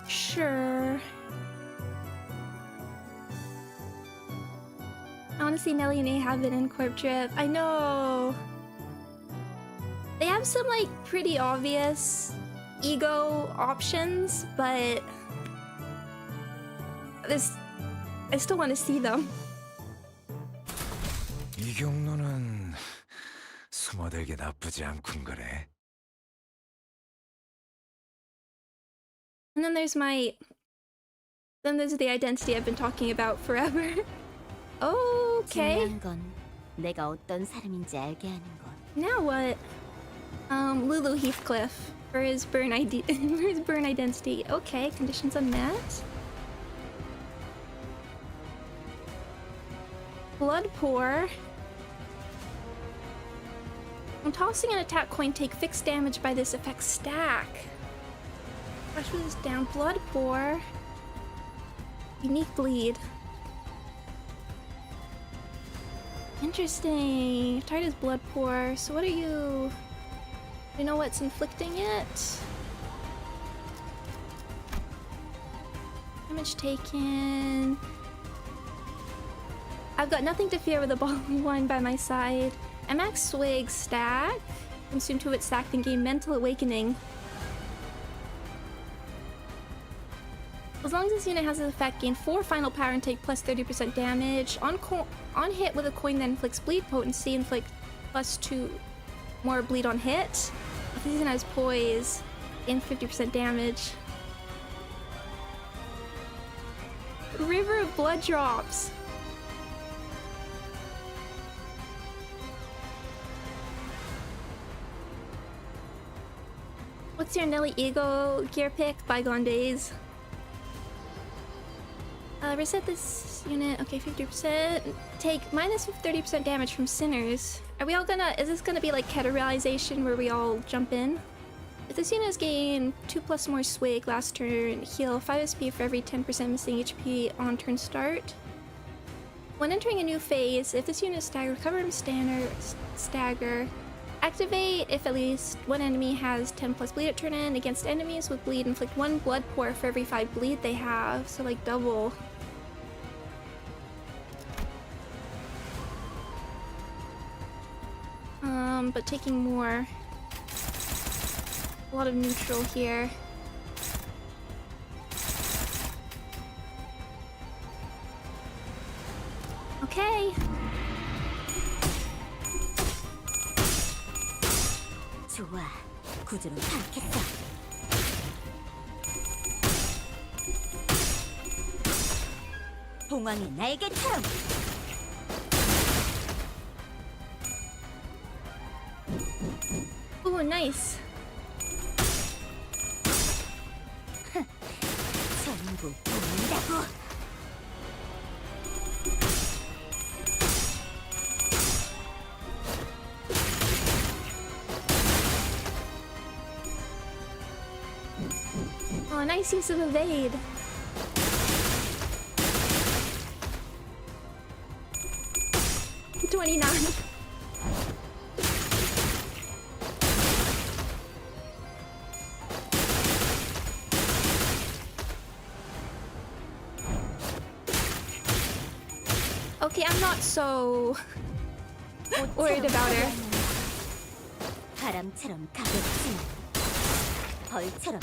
Sure. I want to see Nelly and Ahab in Corp Drip. I know. They have some like pretty obvious ego options, but I still want to see them. 이 경로는 숨어들기 나쁘지 않군 거래. And then there's the identity I've been talking about forever. Okay. 중요한 건 내가 어떤 사람인지 알게 하는 것. Now what? Lulu Heathcliff for his burn ID for his burn identity. Okay, conditions unmet. Blood pour. When tossing an attack coin, take fixed damage by this effect stack. Rush this down. Blood pour. Unique bleed. Interesting. Titus blood pour. So what are you? Do you know what's inflicting it? Damage taken. I've got nothing to fear with a ball of wine by my side. MX swig stack. Consume 2 of its stack, then gain mental awakening. As long as this unit has this effect, gain 4 final power and take plus 30% damage. On hit with a coin that inflicts bleed potency, inflict plus 2 more bleed on hit. If this unit has poise, gain 50% damage. River of blood drops. What's your Nelly Ego gear pick? Bygone days. Reset this unit. Okay, 50%. Take minus 30% damage from sinners. Are we all gonna... Is this gonna be like categorization where we all jump in? If this unit has gained 2+ more swig last turn, heal 5 SP for every 10% missing HP on turn start. When entering a new phase, if this unit is staggered, recover from stagger. Activate if at least one enemy has 10+ bleed at turn end. Against enemies with bleed, inflict 1 blood pour for every 5 bleed they have. So like double. But taking more. A lot of neutral here. Okay. 좋아, 구조는 파악했어. 봉황이 날개처럼. Ooh, nice. 전부 보인다고. Oh, nice use of evade. $29. Okay, I'm not so worried about her. 바람처럼 가볍지. 벌처럼.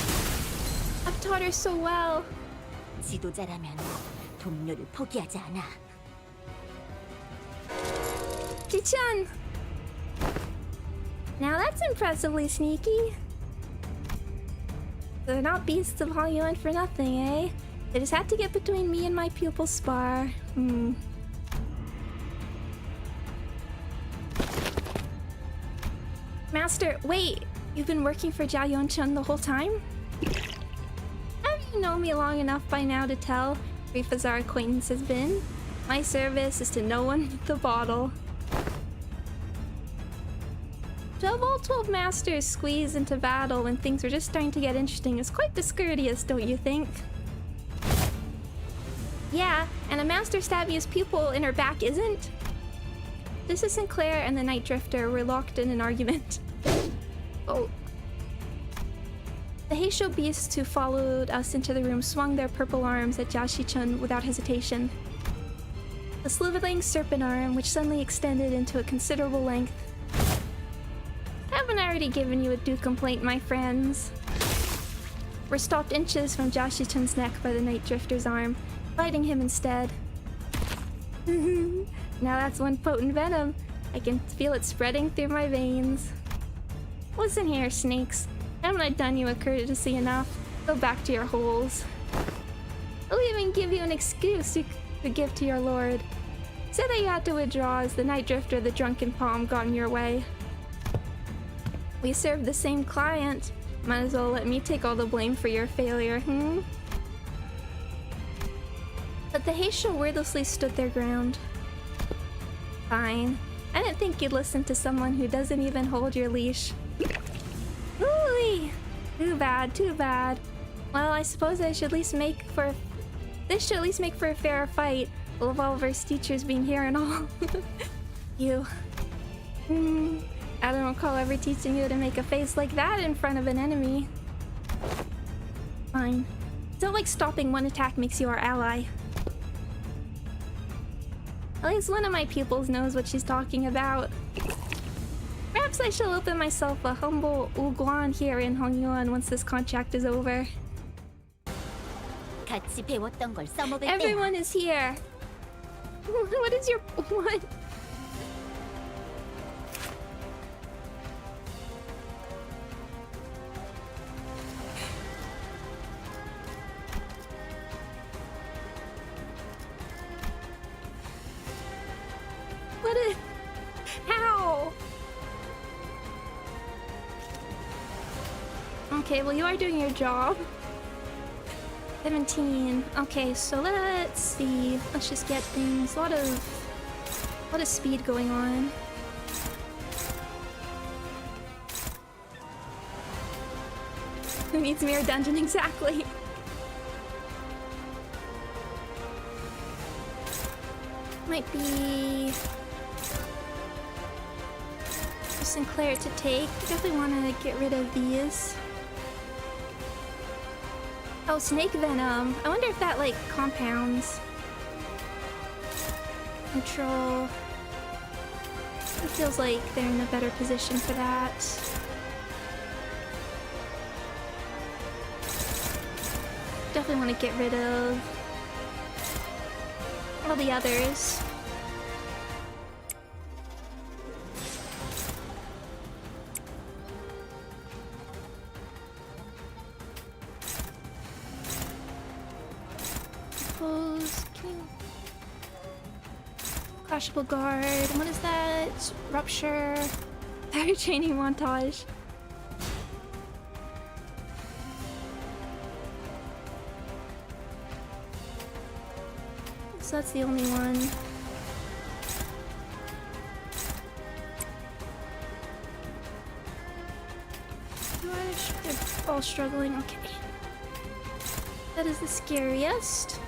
I've taught her so well. 지도자라면 동료를 포기하지 않아. Ji-chan! Now that's impressively sneaky. They're not beasts of Hollywood for nothing, eh? They just had to get between me and my pupil spar. Master, wait! You've been working for Jia Yonchun the whole time? Have you known me long enough by now to tell how brief as our acquaintance has been? My service is to no one but the bottle. To have all 12 masters squeeze into battle when things are just starting to get interesting is quite discourteous, don't you think? Yeah, and a master stabbing his pupil in her back isn't? This is Sinclair and the Night Drifter were locked in an argument. Oh. The Heisho beasts who followed us into the room swung their purple arms at Jashi-chun without hesitation. The slithering serpent arm, which suddenly extended into a considerable length. Haven't I already given you a due complaint, my friends? We're stopped inches from Jashi-chun's neck by the Night Drifter's arm, biting him instead. Now that's one potent venom. I can feel it spreading through my veins. Listen here, snakes. Haven't I done you a courtesy enough? Go back to your holes. I'll even give you an excuse you could give to your lord. Say that you had to withdraw as the Night Drifter, the drunken palm, got in your way. We serve the same client. Might as well let me take all the blame for your failure, But the Heisho wordlessly stood their ground. Fine. I didn't think you'd listen to someone who doesn't even hold your leash. Ooh, too bad, too bad. Well, I suppose I should at least make for... This should at least make for a fairer fight, with all of our teachers being here and all. You. I don't recall ever teaching you to make a face like that in front of an enemy. Fine. Don't like stopping one attack makes you our ally. At least one of my pupils knows what she's talking about. Perhaps I shall open myself a humble uguan here in Hongyuan once this contract is over. 같이 배웠던 걸 써먹을 때 Everyone is here. What is your... What? What is... How? Okay, well, you are doing your job. 17. Okay, so let's see. Let's just get things. A lot of speed going on. Who needs Mirror Dungeon exactly? Might be Sinclair to take. Definitely want to get rid of these. Oh, snake venom. I wonder if that, like, compounds. Neutral. It feels like they're in a better position for that. Definitely want to get rid of all the others. Clashable guard. What is that? Rupture. Fire training montage. So that's the only one. They're all struggling. Okay. That is the scariest.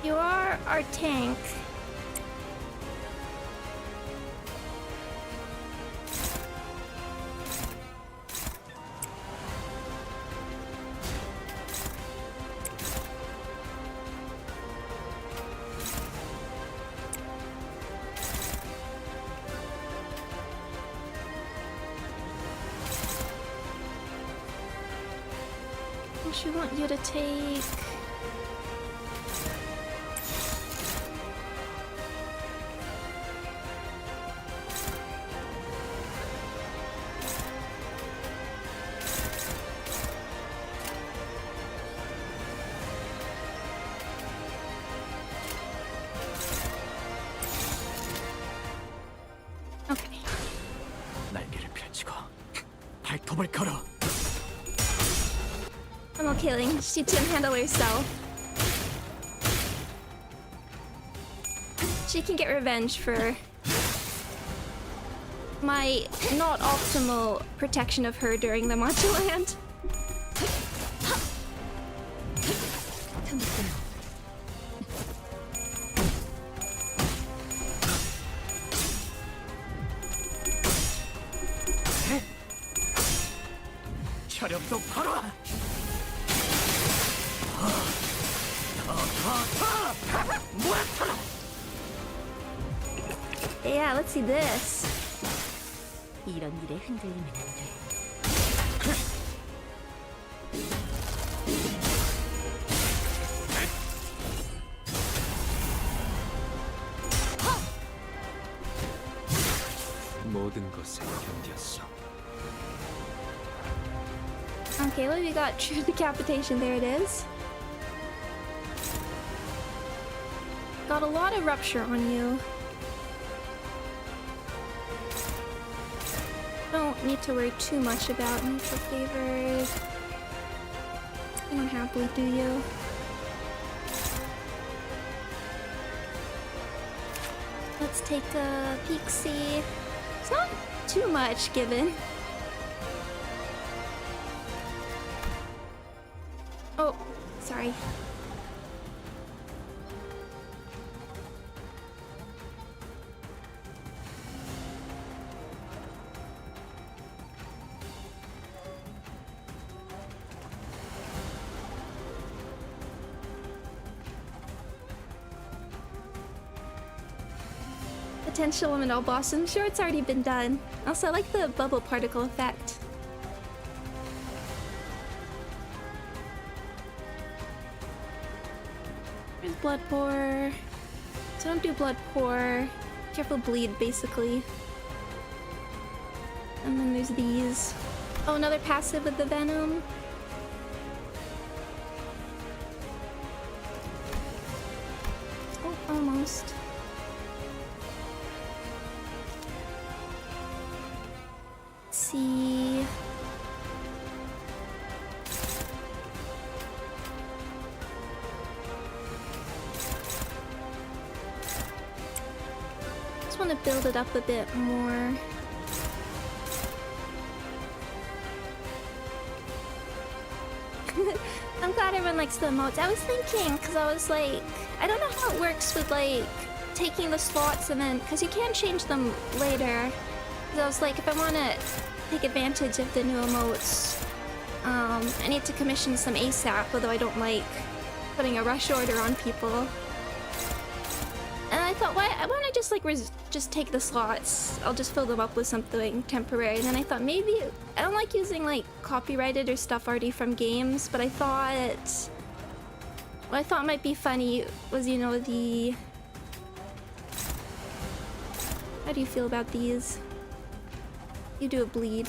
You are our tank. We want you to take... Okay. 날개를 펼치고 발톱을 걸어. I'm not killing. She can handle herself. she can get revenge for my not optimal protection of her during the Matcha Land. 혈압도 바로. Yeah, let's see this. 이런 일에 흔들리면 안 돼. 모든 것에 견뎠어. Okay, well, we got true decapitation. There it is. Got a lot of rupture on you. Don't need to worry too much about neutral favors. You don't have bleed, do you? Let's take a peek, see. It's not too much given. Oh, sorry. Potential Liminal boss. I'm sure it's already been done. Also, I like the bubble particle effect. There's blood pour. So don't do blood pour. Careful bleed, basically. And then there's these. Oh, another passive with the venom. Oh, almost. Let's see. Just want to build it up a bit more. I'm glad everyone likes the emotes. I was thinking, because I was like, I don't know how it works with like taking the slots and then, because you can change them later. Because I was like, if I want to take advantage of the new emotes, I need to commission some ASAP, although I don't like putting a rush order on people. And I thought, why don't I just like just take the slots? I'll just fill them up with something temporary. And then I thought maybe I don't like using like copyrighted or stuff already from games, but I thought what I thought might be funny was, you know, the how do you feel about these? You do a bleed.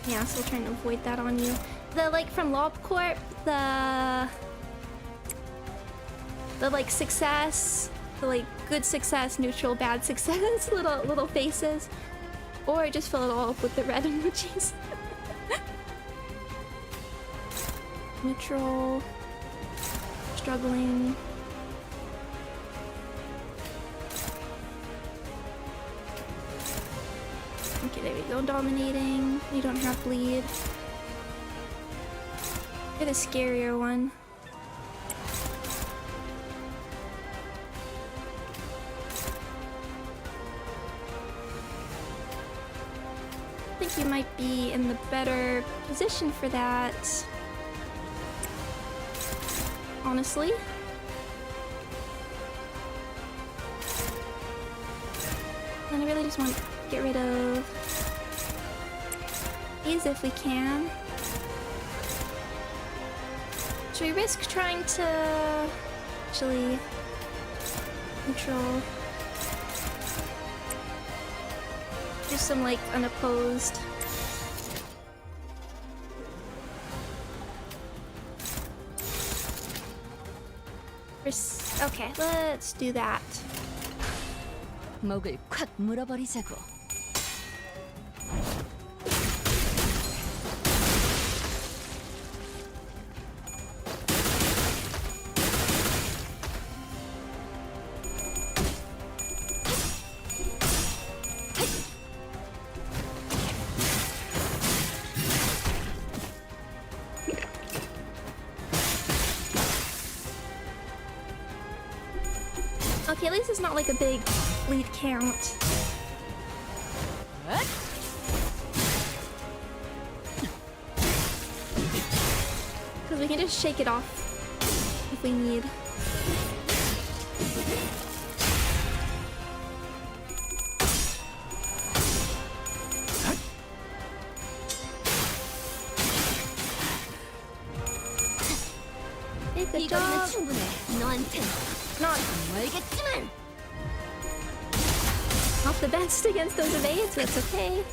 Yeah, still trying to avoid that on you. The like from LobCorp, the like success, the like good success, neutral, bad success, little faces, or just fill it all up with the red emojis. Neutral, struggling. Okay, there we go. Dominating. You don't have bleed. Get a scarier one. I think you might be in the better position for that. Honestly. And I really just want to get rid of these if we can. Should we risk trying to actually control? Do some like unopposed. Okay, let's do that. 목을 콱 물어버리자고. Okay, at least it's not like a big lead count. Because we can just shake it off if we need. Hey, good 이거면 job. 충분해. 너한텐 Not 알겠지만. not the best against those evades, but it's okay.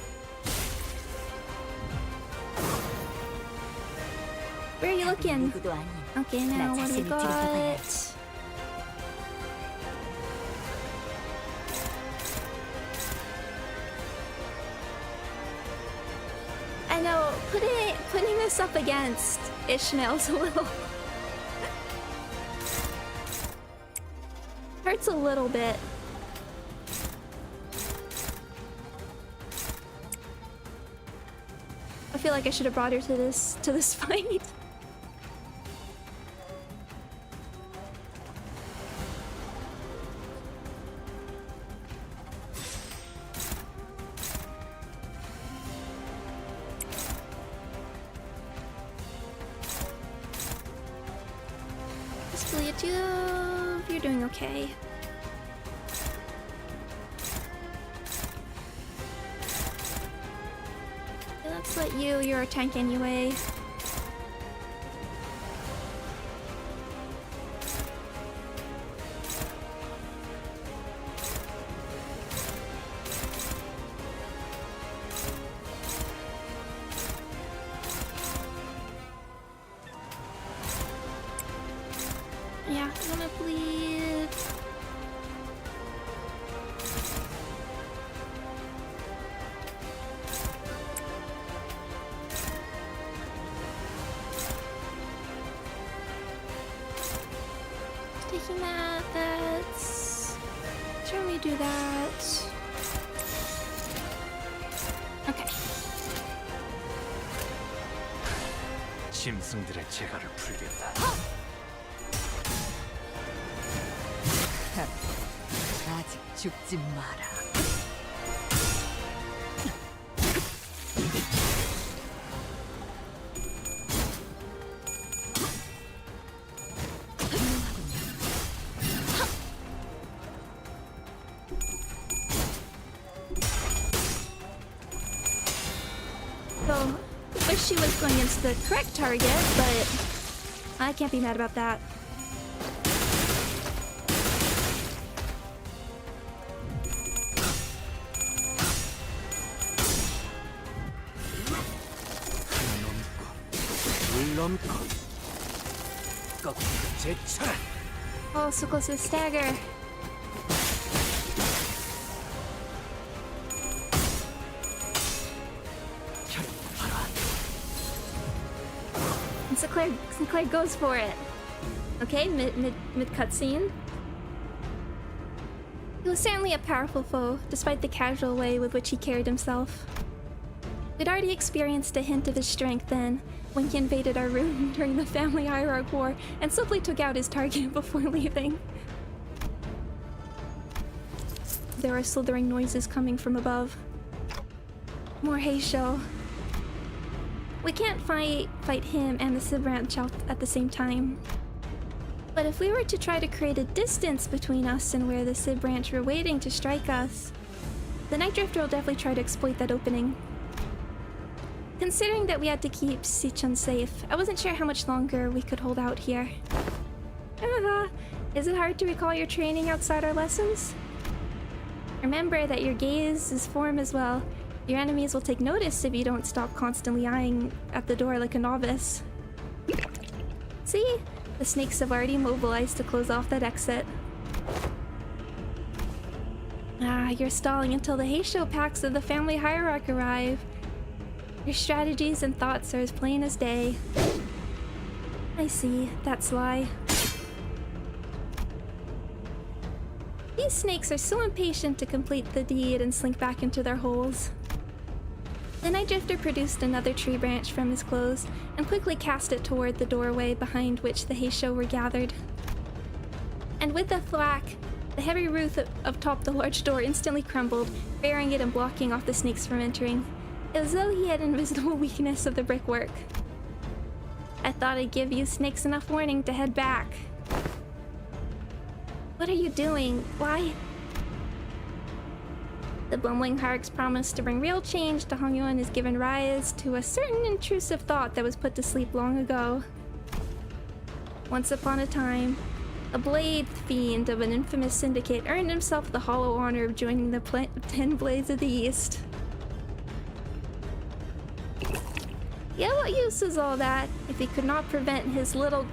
Where are you looking? 누구도 아닌 Okay, now what do we 자신을 got? 들여다봐야지. I know, putting this up against Ishmael's a little hurts a little bit. I feel like I should have brought her to this fight. You're doing okay. Okay, let's let you're a tank anyway. Yeah, I'm gonna bleed. Taking that's... Sure, we do that. Okay. 짐승들의 재갈을 풀겠다. 아직 죽지 마라. So, wish she was going against the correct target, but I can't be mad about that. Oh, so close to the stagger. And Sinclair goes for it. Okay, mid cutscene. He was certainly a powerful foe, despite the casual way with which he carried himself. We'd already experienced a hint of his strength then, when he invaded our room during the family hierarch war and simply took out his target before leaving. There are slithering noises coming from above. More Heisho. We can't fight him and the Sib Ranch out at the same time. But if we were to try to create a distance between us and where the Sib Ranch were waiting to strike us, the Night Drifter will definitely try to exploit that opening. Considering that we had to keep Sichun safe, I wasn't sure how much longer we could hold out here. Is it hard to recall your training outside our lessons? Remember that your gaze is form as well. Your enemies will take notice if you don't stop constantly eyeing at the door like a novice. See? The snakes have already mobilized to close off that exit. You're stalling until the Heisho packs of the family hierarch arrive. Your strategies and thoughts are as plain as day. I see. That's sly. These snakes are so impatient to complete the deed and slink back into their holes. The Night Drifter produced another tree branch from his clothes and quickly cast it toward the doorway behind which the Heisho were gathered. And with a thwack, The heavy roof atop the large door instantly crumbled, burying it and blocking off the snakes from entering. It was as though he had an invisible weakness of the brickwork. I thought I'd give you snakes enough warning to head back. What are you doing? Why? The bumbling Hark's promise to bring real change to Hongyuan has given rise to a certain intrusive thought that was put to sleep long ago. Once upon a time, a blade fiend of an infamous syndicate earned himself the hollow honor of joining the 10 Blades of the East. Yeah, what use was all that if he could not prevent his little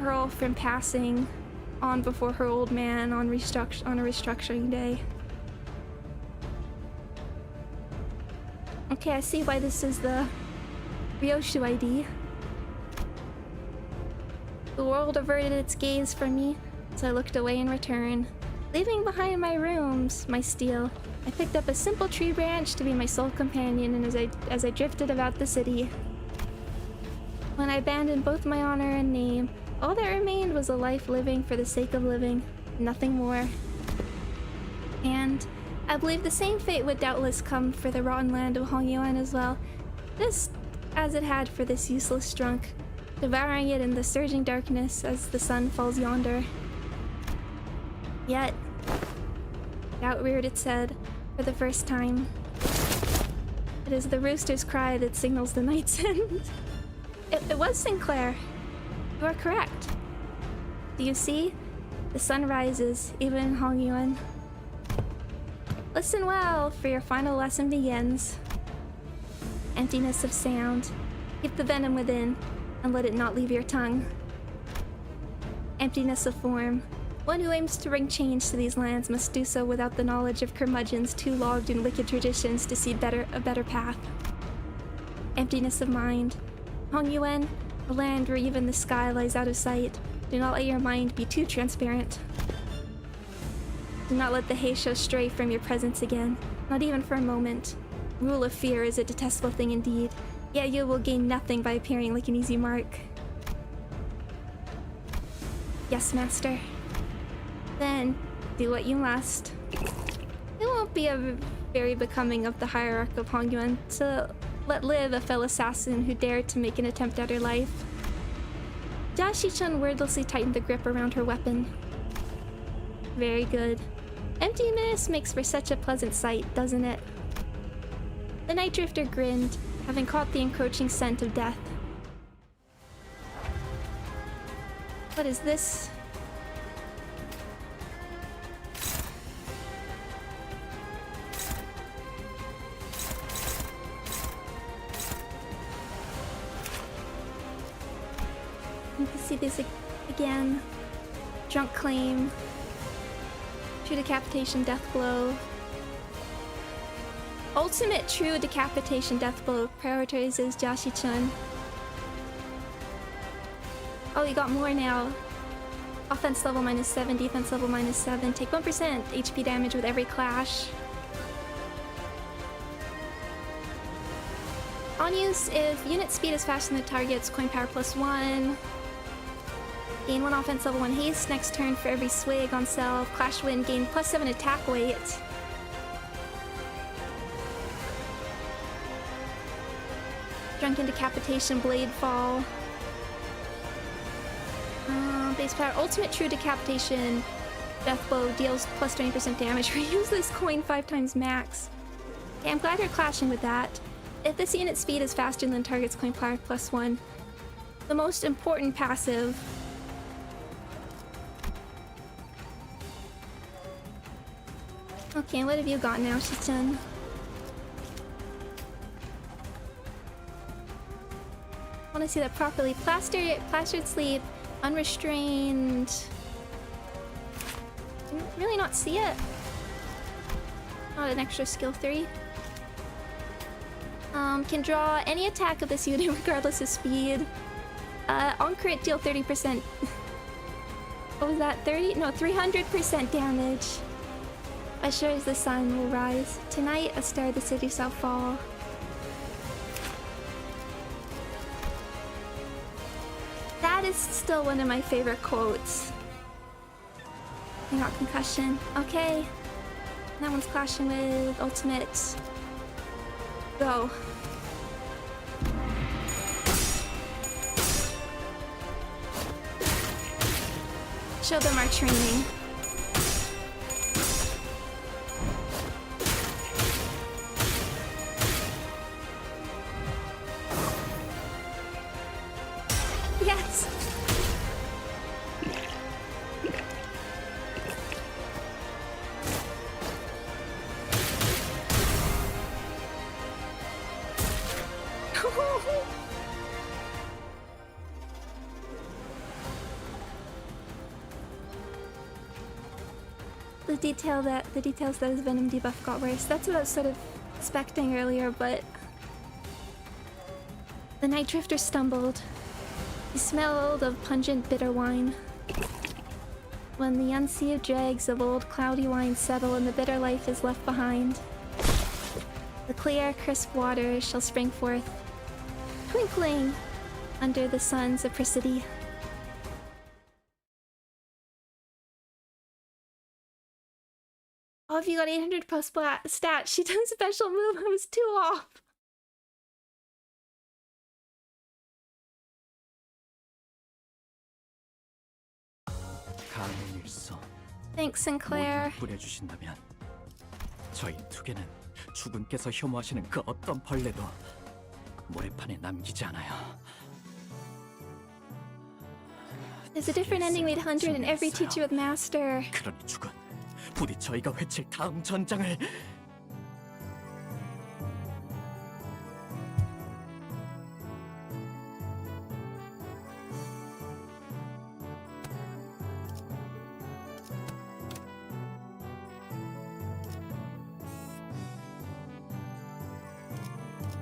girl from passing on before her old man on a restructuring day? Okay, I see why this is the Ryoshu ID. The world averted its gaze from me, so I looked away in return. Leaving behind my rooms, my steel, I picked up a simple tree branch to be my sole companion and as I drifted about the city. When I abandoned both my honor and name, all that remained was a life living for the sake of living, nothing more. And I believe the same fate would doubtless come for the rotten land of Hongyuan as well, just as it had for this useless drunk, devouring it in the surging darkness as the sun falls yonder. Yet, out reared its head for the first time. It is the rooster's cry that signals the night's end. It was Sinclair. You are correct. Do you see? The sun rises, even in Hongyuan. Listen well, for your final lesson begins. Emptiness of sound. Keep the venom within, and let it not leave your tongue. Emptiness of form. One who aims to bring change to these lands must do so without the knowledge of curmudgeons too logged in wicked traditions to see a better path. Emptiness of mind. Hongyuan, a land where even the sky lies out of sight. Do not let your mind be too transparent. Do not let the Heisho stray from your presence again, not even for a moment. Rule of fear is a detestable thing indeed, yet you will gain nothing by appearing like an easy mark. Yes, master. Then, do what you must. It won't be very becoming of the hierarch of Hongyuan to let live a fellow assassin who dared to make an attempt at her life. Jashi-chan wordlessly tightened the grip around her weapon. Very good. Emptiness makes for such a pleasant sight, doesn't it? The Night Drifter grinned, having caught the encroaching scent of death. What is this? You can see this again. Drunk claim. True decapitation, death blow. Ultimate true decapitation, death blow prioritizes Jashi-chun. Oh, you got more now. Offense level -7, defense level -7. Take 1% HP damage with every clash. On use, if unit speed is faster than the target's coin power +1. Gain 1 offense level 1 haste next turn for every swig on self. Clash win, gain +7 attack weight. Drunken decapitation, blade fall. Base power, ultimate true decapitation. Death blow deals +20% damage. Reuse this coin 5 times max. Okay, I'm glad you're clashing with that. If this unit speed is faster than target's coin power +1, the most important passive. Okay, what have you got now, Shi-chan? I want to see that properly. Plastered sleep, unrestrained. Can really not see it. Not an extra skill 3. Can draw any attack of this unit regardless of speed. On crit, deal 30%. What was that? 30? No, 300% damage. As sure as the sun will rise, tonight a star of the city shall fall. That is still one of my favorite quotes. I got concussion. Okay. That one's clashing with ultimate. Go. Show them our training. Yes! The details that his Venom debuff got worse. That's what I was sort of expecting earlier, but the Night Drifter stumbled. He smelled of pungent bitter wine. When the unsealed dregs of old cloudy wine settle and the bitter life is left behind, the clear, crisp waters shall spring forth, twinkling under the suns of Priscity. Oh, if you got 800 plus stat, she done a special move. I was too off. 가는 일서 Thanks, Sinclair. 모두 뿌려주신다면 저희 두 개는 주군께서 혐오하시는 그 어떤 벌레도 모래판에 남기지 않아요. There's a different ending with 100 in every teacher with master. 그러니 주군, 부디 저희가 외칠 다음 전장을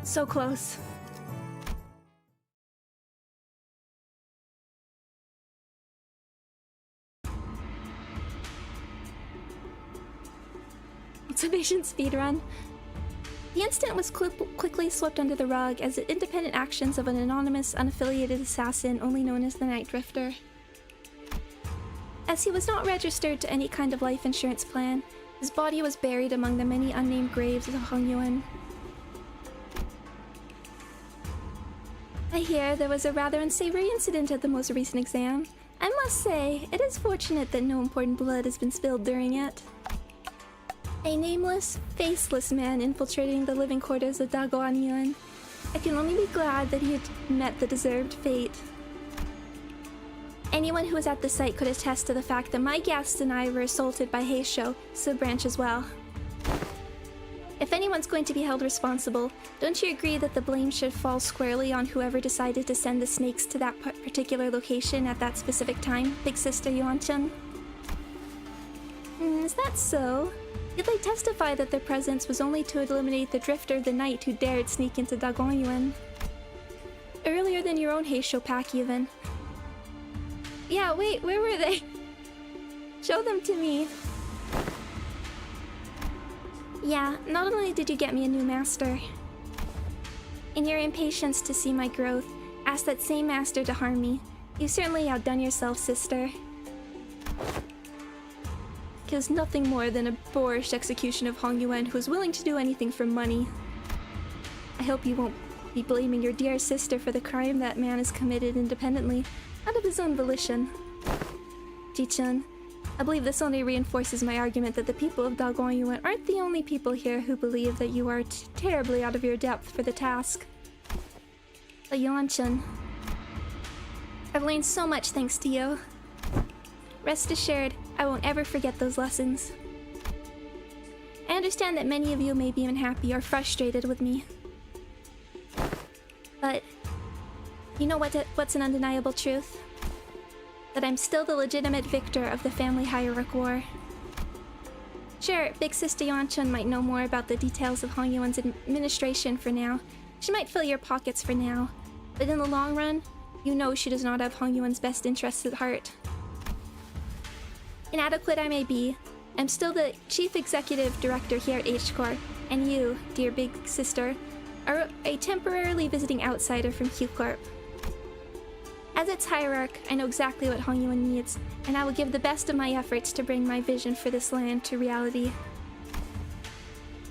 So close. Cultivation speedrun. The incident was quickly swept under the rug as the independent actions of an anonymous, unaffiliated assassin only known as the Night Drifter. As he was not registered to any kind of life insurance plan, his body was buried among the many unnamed graves of Hongyuan. I hear there was a rather unsavory incident at the most recent exam. I must say, it is fortunate that no important blood has been spilled during it. A nameless, faceless man infiltrating the living quarters of Daguan Yuan. I can only be glad that he had met the deserved fate. Anyone who was at the site could attest to the fact that my guests and I were assaulted by Heisho, so Branch as well. If anyone's going to be held responsible, don't you agree that the blame should fall squarely on whoever decided to send the snakes to that particular location at that specific time, Big Sister Yuan-chan? Is that so? Yet they testify that their presence was only to eliminate the Drifter the Knight who dared sneak into Daguan Yuan. Earlier than your own Heisho pack, even. Yeah, wait, where were they? Show them to me. Yeah, not only did you get me a new master. In your impatience to see my growth, ask that same master to harm me. You've certainly outdone yourself, sister. Because nothing more than a boorish execution of Hong Yuan who is willing to do anything for money. I hope you won't be blaming your dear sister for the crime that man has committed independently, out of his own volition. Ji-chan, I believe this only reinforces my argument that the people of Daguan Yuan aren't the only people here who believe that you are terribly out of your depth for the task. But Yuan-chan, I've learned so much thanks to you. Rest assured, I won't ever forget those lessons. I understand that many of you may be unhappy or frustrated with me. But you know what's an undeniable truth? That I'm still the legitimate victor of the family hierarch war. Sure, Big Sister Yuan-chan might know more about the details of Hong Yuan's administration for now. She might fill your pockets for now. But in the long run, you know she does not have Hong Yuan's best interests at heart. Inadequate I may be, I'm still the Chief Executive Director here at H-Corps, and you, dear Big Sister, are a temporarily visiting outsider from Q-Corp. As its hierarch, I know exactly what Hong Yuan needs, and I will give the best of my efforts to bring my vision for this land to reality.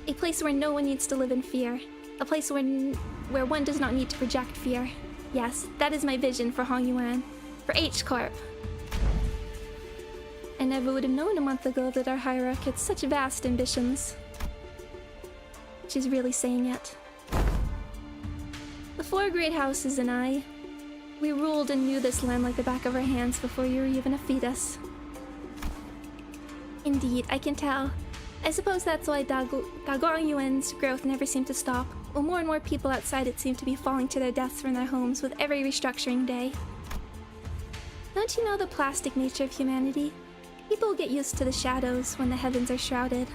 A place where no one needs to live in fear. A place where one does not need to project fear. Yes, that is my vision for Hong Yuan. For H Corp. I never would have known a month ago that our hierarch had such vast ambitions. She's really saying it. The 4 great houses and I, we ruled and knew this land like the back of our hands before you were even a fetus. Indeed, I can tell. I suppose that's why Daguang Yuan's growth never seemed to stop, while more and more people outside it seem to be falling to their deaths from their homes with every restructuring day. Don't you know the plastic nature of humanity? People get used to the shadows when the heavens are shrouded.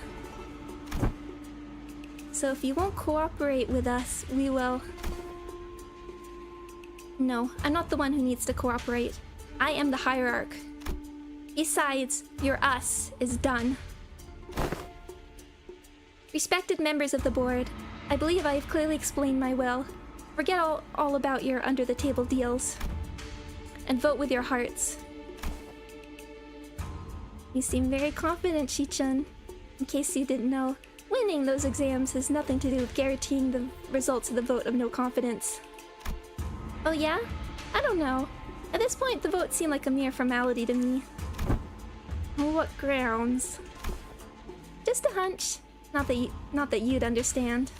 So if you won't cooperate with us, we will... No, I'm not the one who needs to cooperate. I am the hierarch. Besides, your us is done. Respected members of the board, I believe I have clearly explained my will. Forget all about your under-the-table deals. And vote with your hearts. You seem very confident, Shi-chun. In case you didn't know, winning those exams has nothing to do with guaranteeing the results of the vote of no confidence. Oh yeah? I don't know. At this point, the vote seemed like a mere formality to me. On what grounds? Just a hunch. Not that you'd understand.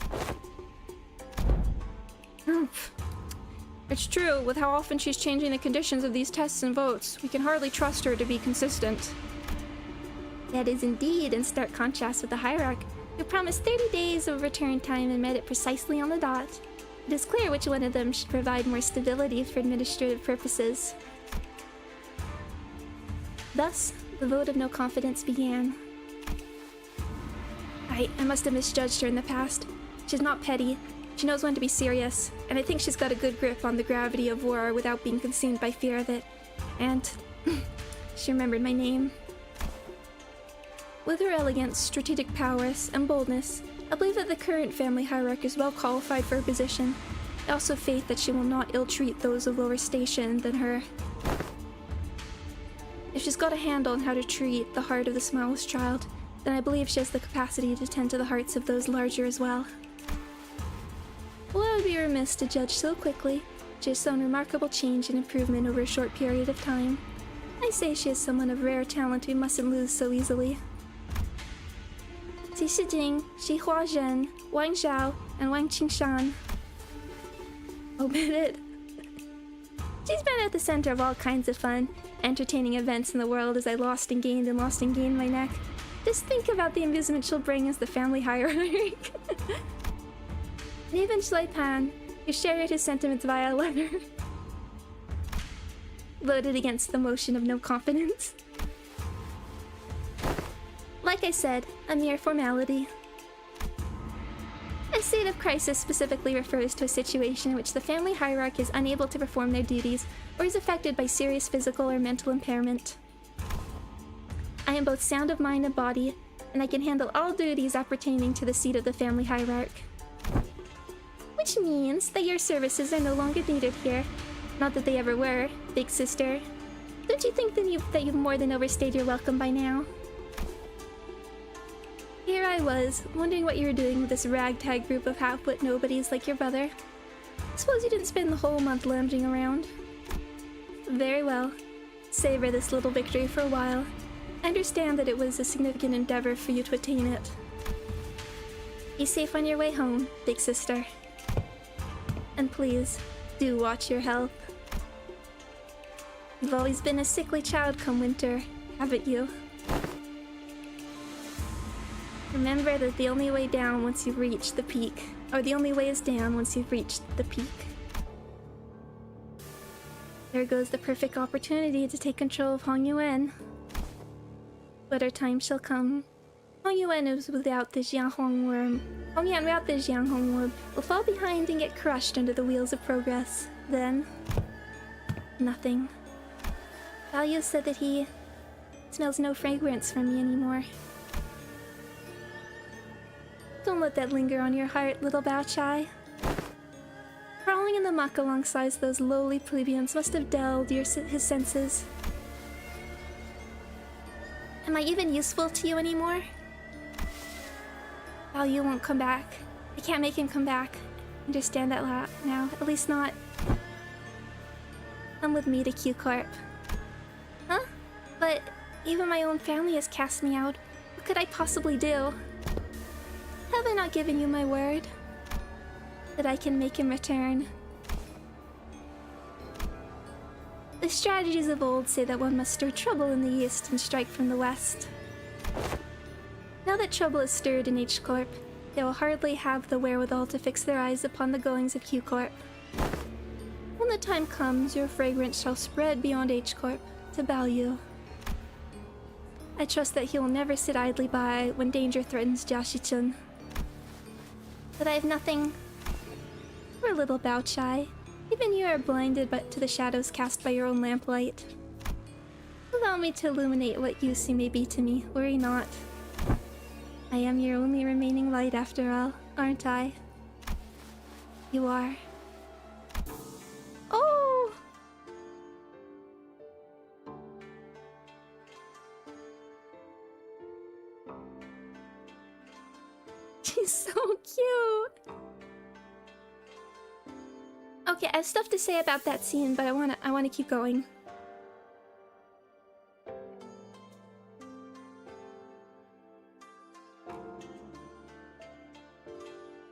It's true, with how often she's changing the conditions of these tests and votes, we can hardly trust her to be consistent. That is indeed in stark contrast with the hierarch, who promised 30 days of return time and met it precisely on the dot. It is clear which one of them should provide more stability for administrative purposes. Thus, the vote of no confidence began. I must have misjudged her in the past. She's not petty. She knows when to be serious, and I think she's got a good grip on the gravity of war without being consumed by fear of it. And she remembered my name. With her elegance, strategic prowess, and boldness, I believe that the current family hierarch is well qualified for her position. I also have faith that she will not ill-treat those of lower station than her. If she's got a handle on how to treat the heart of the smallest child, then I believe she has the capacity to tend to the hearts of those larger as well. Well, I would be remiss to judge so quickly. She has shown remarkable change and improvement over a short period of time. I say she is someone of rare talent we mustn't lose so easily. Xi Shijing, Xi Huazhen, Wang Zhao, and Wang Qingshan. Omit it. She's been at the center of all kinds of fun, entertaining events in the world as I lost and gained my neck. Just think about the amusement she'll bring as the family hierarch. And even Shlai Pan, who shared his sentiments via letter, voted against the motion of no confidence. Like I said, a mere formality. A state of crisis specifically refers to a situation in which the family hierarch is unable to perform their duties or is affected by serious physical or mental impairment. I am both sound of mind and body, and I can handle all duties appertaining to the seat of the family hierarch. Which means that your services are no longer needed here. Not that they ever were, big sister. Don't you think that you've more than overstayed your welcome by now? Here I was, wondering what you were doing with this ragtag group of half-wit nobodies like your brother. Suppose you didn't spend the whole month lounging around. Very well. Savor this little victory for a while. I understand that it was a significant endeavor for you to attain it. Be safe on your way home, big sister. And please, do watch your health. You've always been a sickly child come winter, haven't you? Remember that the only way down once you've reached the peak, or the only way is down once you've reached the peak. There goes the perfect opportunity to take control of Hong Yuan. But our time shall come. Hong Yuan is without the Jianhong worm. Hong Yuan without the Jianhong worm will fall behind and get crushed under the wheels of progress. Then, nothing. Valio said that he smells no fragrance from me anymore. Don't let that linger on your heart, little Bao Chai. Crawling in the muck alongside those lowly plebeians must have dulled his senses. Am I even useful to you anymore? Oh, you won't come back. I can't make him come back. Understand that now. At least not. Come with me to Q Corp. Huh? But even my own family has cast me out. What could I possibly do? Have I not given you my word? That I can make him return? The strategies of old say that one must stir trouble in the east and strike from the west. Now that trouble is stirred in H Corp, they will hardly have the wherewithal to fix their eyes upon the goings of Q Corp. When the time comes, your fragrance shall spread beyond H Corp to Balyu. I trust that he will never sit idly by when danger threatens Jashi-chun. But I have nothing. We're a little Bao-chai. Even you are blinded but to the shadows cast by your own lamplight. Allow me to illuminate what use you may be to me. Worry not. I am your only remaining light after all, aren't I? You are. Oh! She's so cute! Okay, I have stuff to say about that scene, but I wanna keep going.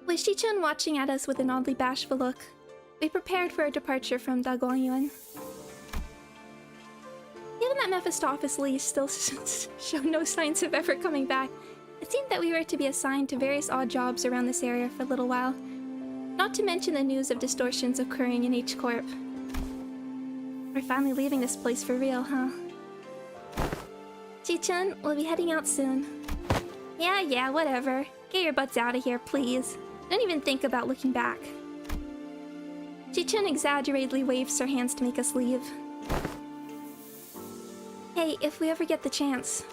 With Shi-chun watching at us with an oddly bashful look, we prepared for our departure from Daguanyuan. Given that Mephistopheles still showed no signs of ever coming back, it seemed that we were to be assigned to various odd jobs around this area for a little while. Not to mention the news of distortions occurring in H Corp. We're finally leaving this place for real, huh? Chi-chun, we'll be heading out soon. Yeah, whatever. Get your butts out of here, please. Don't even think about looking back. Chi-chun exaggeratedly waves her hands to make us leave. Hey, if we ever get the chance.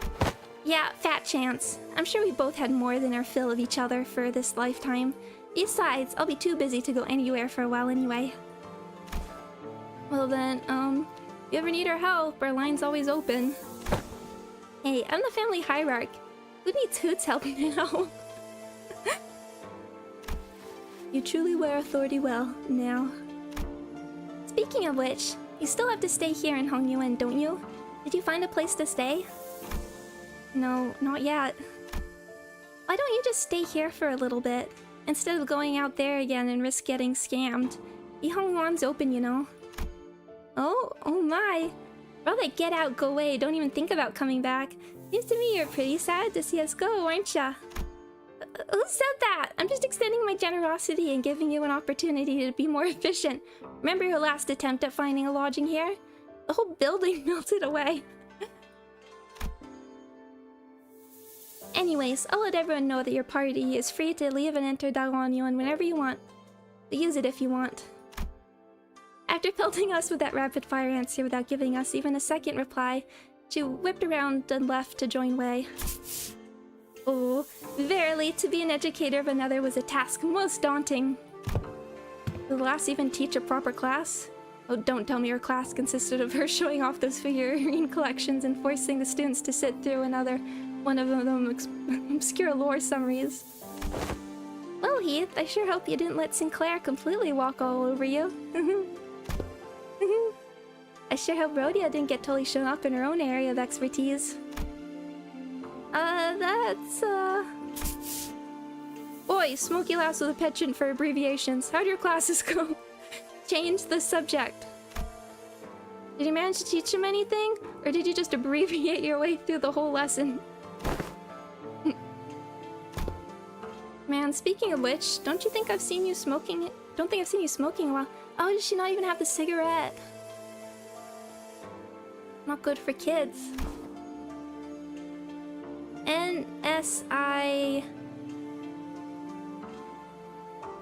Yeah, fat chance. I'm sure we both had more than our fill of each other for this lifetime. Besides, I'll be too busy to go anywhere for a while anyway. Well then, if you ever need our help, our line's always open. Hey, I'm the family hierarch. Who needs Hoot's help now? You truly wear authority well, now. Speaking of which, you still have to stay here in Hongyuan, don't you? Did you find a place to stay? No, not yet. Why don't you just stay here for a little bit, instead of going out there again and risk getting scammed? The Hongyuan's open, you know. Oh my. For all that get out, go away, don't even think about coming back. Seems to me you're pretty sad to see us go, aren't ya? Who said that? I'm just extending my generosity and giving you an opportunity to be more efficient. Remember your last attempt at finding a lodging here? The whole building melted away. Anyways, I'll let everyone know that your party is free to leave and enter Daguanyuan whenever you want. But use it if you want. After pelting us with that rapid-fire answer without giving us even a second reply, she whipped around and left to join Wei. Oh, verily, to be an educator of another was a task most daunting. Will the lass even teach a proper class? Oh, don't tell me her class consisted of her showing off those figurine collections and forcing the students to sit through another one of them obscure lore summaries. Well, Heath, I sure hope you didn't let Sinclair completely walk all over you. I sure hope Rhodia didn't get totally shown up in her own area of expertise. Boy, smoky lass with a penchant for abbreviations. How'd your classes go? Change the subject. Did you manage to teach him anything? Or did you just abbreviate your way through the whole lesson? Man, speaking of which, don't think I've seen you smoking in a while. Oh, does she not even have the cigarette? Not good for kids. NSI...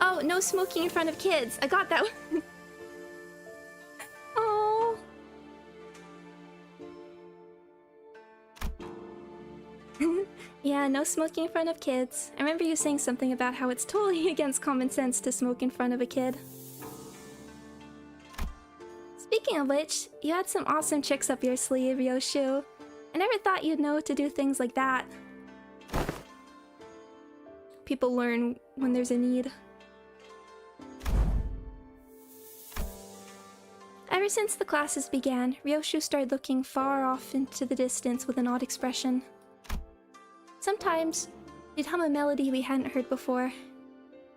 Oh, no smoking in front of kids. I got that one. Oh. Yeah, no smoking in front of kids. I remember you saying something about how it's totally against common sense to smoke in front of a kid. of which, you had some awesome tricks up your sleeve, Ryoshu. I never thought you'd know to do things like that. People learn when there's a need. Ever since the classes began, Ryoshu started looking far off into the distance with an odd expression. Sometimes, he'd hum a melody we hadn't heard before.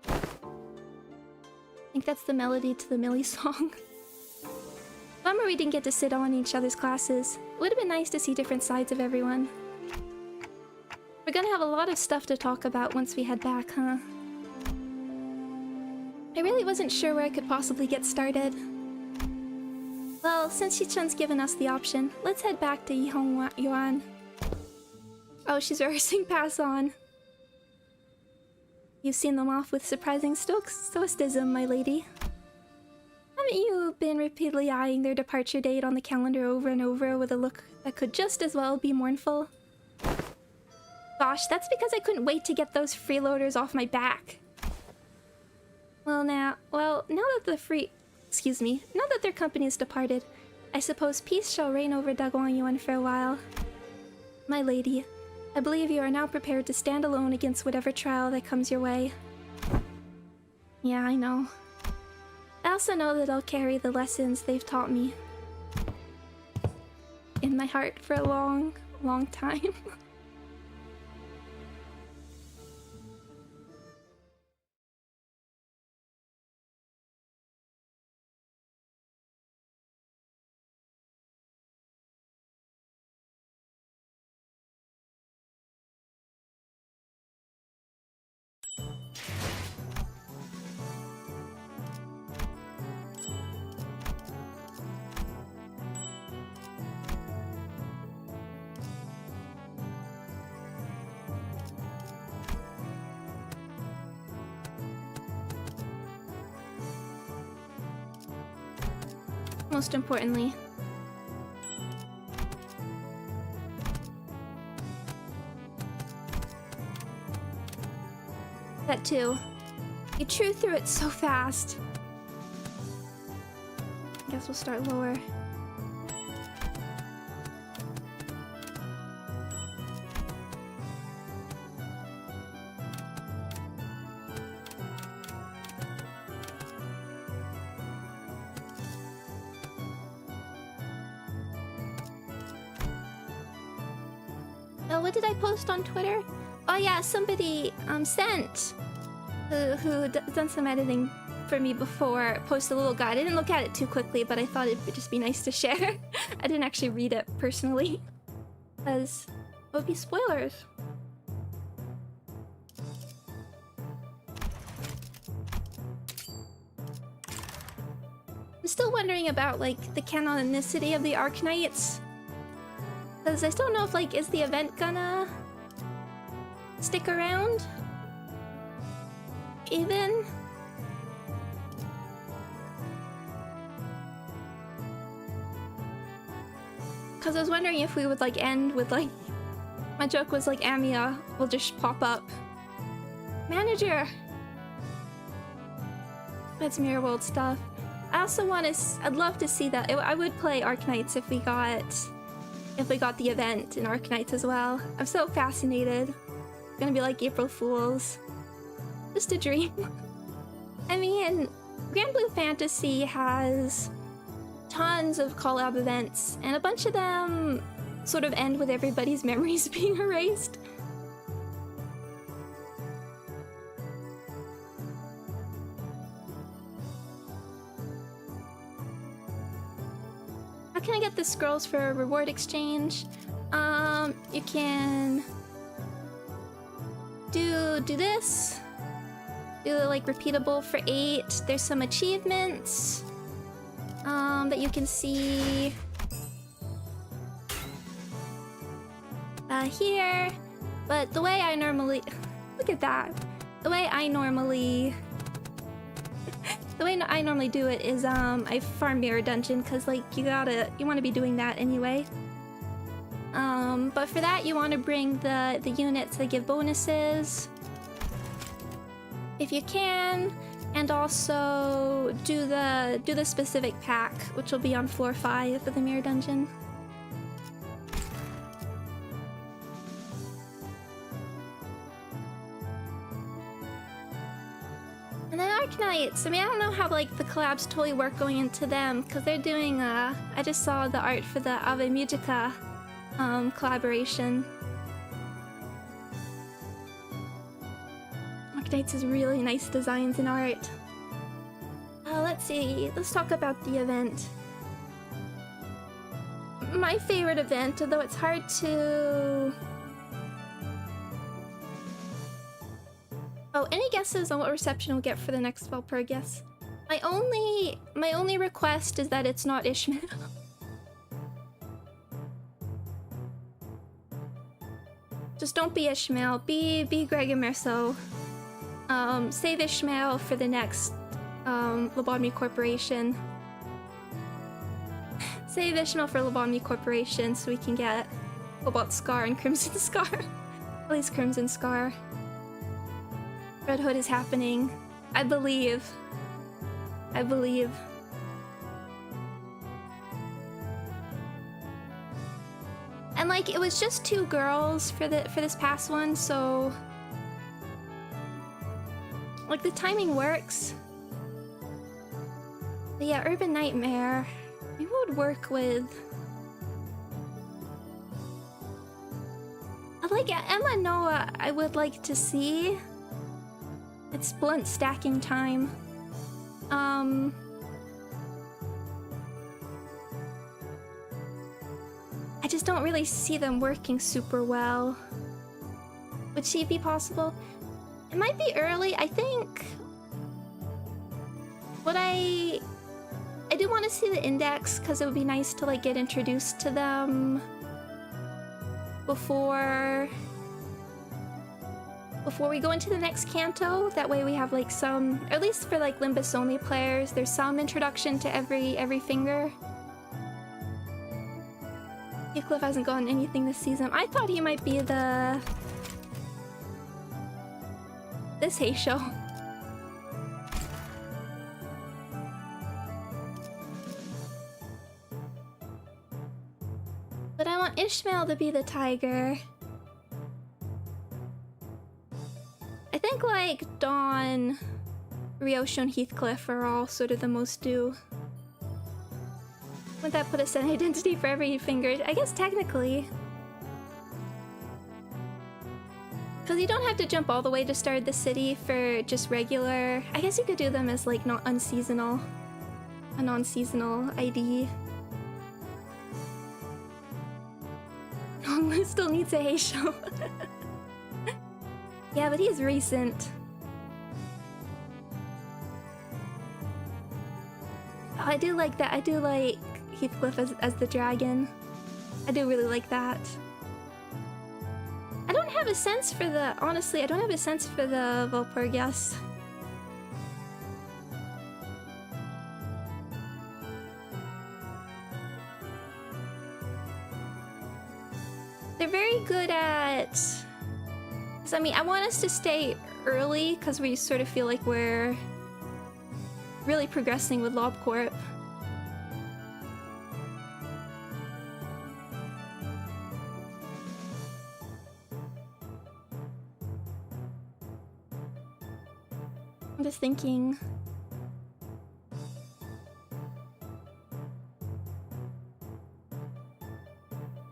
I think that's the melody to the Millie song. Bummer we didn't get to sit on each other's classes. It would have been nice to see different sides of everyone. We're gonna have a lot of stuff to talk about once we head back, huh? I really wasn't sure where I could possibly get started. Well, since Shichun's given us the option, let's head back to Yihong Yuan. Oh, she's rehearsing Pass On. You've seen them off with surprising stoicism, my lady. Haven't you been repeatedly eyeing their departure date on the calendar over and over with a look that could just as well be mournful? Gosh, that's because I couldn't wait to get those freeloaders off my back. Well, now that their company has departed, I suppose peace shall reign over Dagwon Yuan for a while. My lady, I believe you are now prepared to stand alone against whatever trial that comes your way. Yeah, I know. I also know that I'll carry the lessons they've taught me in my heart for a long, long time. Most importantly. That too. You chew through it so fast. I guess we'll start lower. Oh, what did I post on Twitter? Oh yeah, somebody sent who done some editing for me before posted a little guide. I didn't look at it too quickly, but I thought it would just be nice to share. I didn't actually read it personally, because it would be spoilers. I'm still wondering about like the canonicity of the Arknights. Because I still don't know if, like, is the event gonna stick around? Even? Because I was wondering if we would, like, end with, like... My joke was, like, Amiya will just pop up. Manager! That's Mirror World stuff. I also want to... I'd love to see that. I would play Arknights if we got the event in Arknights as well. I'm so fascinated. It's gonna be like April Fools. Just a dream. I mean, Grand Blue Fantasy has tons of collab events, and a bunch of them sort of end with everybody's memories being erased. How can I get the scrolls for a reward exchange? You can do this. Do like repeatable for 8. There's some achievements that you can see here. But the way I normally look at that. The way I normally do it is I farm Mirror Dungeon, because like you want to be doing that anyway. But for that you want to bring the units that give bonuses if you can, and also do the specific pack, which will be on floor 5 for the mirror dungeon. And then Arknights. I mean, I don't know how like the collabs totally work going into them, because they're doing I just saw the art for the Ave Musica collaboration. Arknights has really nice designs and art. Let's see. Let's talk about the event. My favorite event, although it's hard to... Oh, any guesses on what reception we'll get for the next Valpurgis? My only request is that it's not Ishmael. Just don't be Ishmael. Be Greg and Merceau. Save Ishmael for the next Lobotomy Corporation. Save Ishmael for Lobotomy Corporation so we can get Cobalt Scar and Crimson Scar. At least Crimson Scar. Red Hood is happening. I believe. I believe. And like, it was just 2 girls for this past one, so like the timing works. But yeah, Urban Nightmare. Maybe it would work with... like Emma Noah, I would like to see. It's blunt stacking time. I just don't really see them working super well. Would she be possible? It might be early. I think what I do want to see the index, because it would be nice to like get introduced to them before we go into the next canto. That way we have like some, at least for like Limbus only players, there's some introduction to every finger. Heathcliff hasn't gotten anything this season. I thought he might be this Hay Show. But I want Ishmael to be the tiger. I think like Dawn, Ryosho, and Heathcliff are all sort of the most due. Would that put us an identity for every finger? I guess technically. Because you don't have to jump all the way to start the city for just regular. I guess you could do them as like not unseasonal. A non-seasonal ID. Longlu still needs a Hay Show. Yeah, but he's recent. Oh, I do like that. I do like Heathcliff as the dragon. I do really like that. I don't have a sense for the... Honestly, I don't have a sense for the Valpurgis. They're very good at... I mean, I want us to stay early because we sort of feel like we're really progressing with LobCorp. I'm just thinking...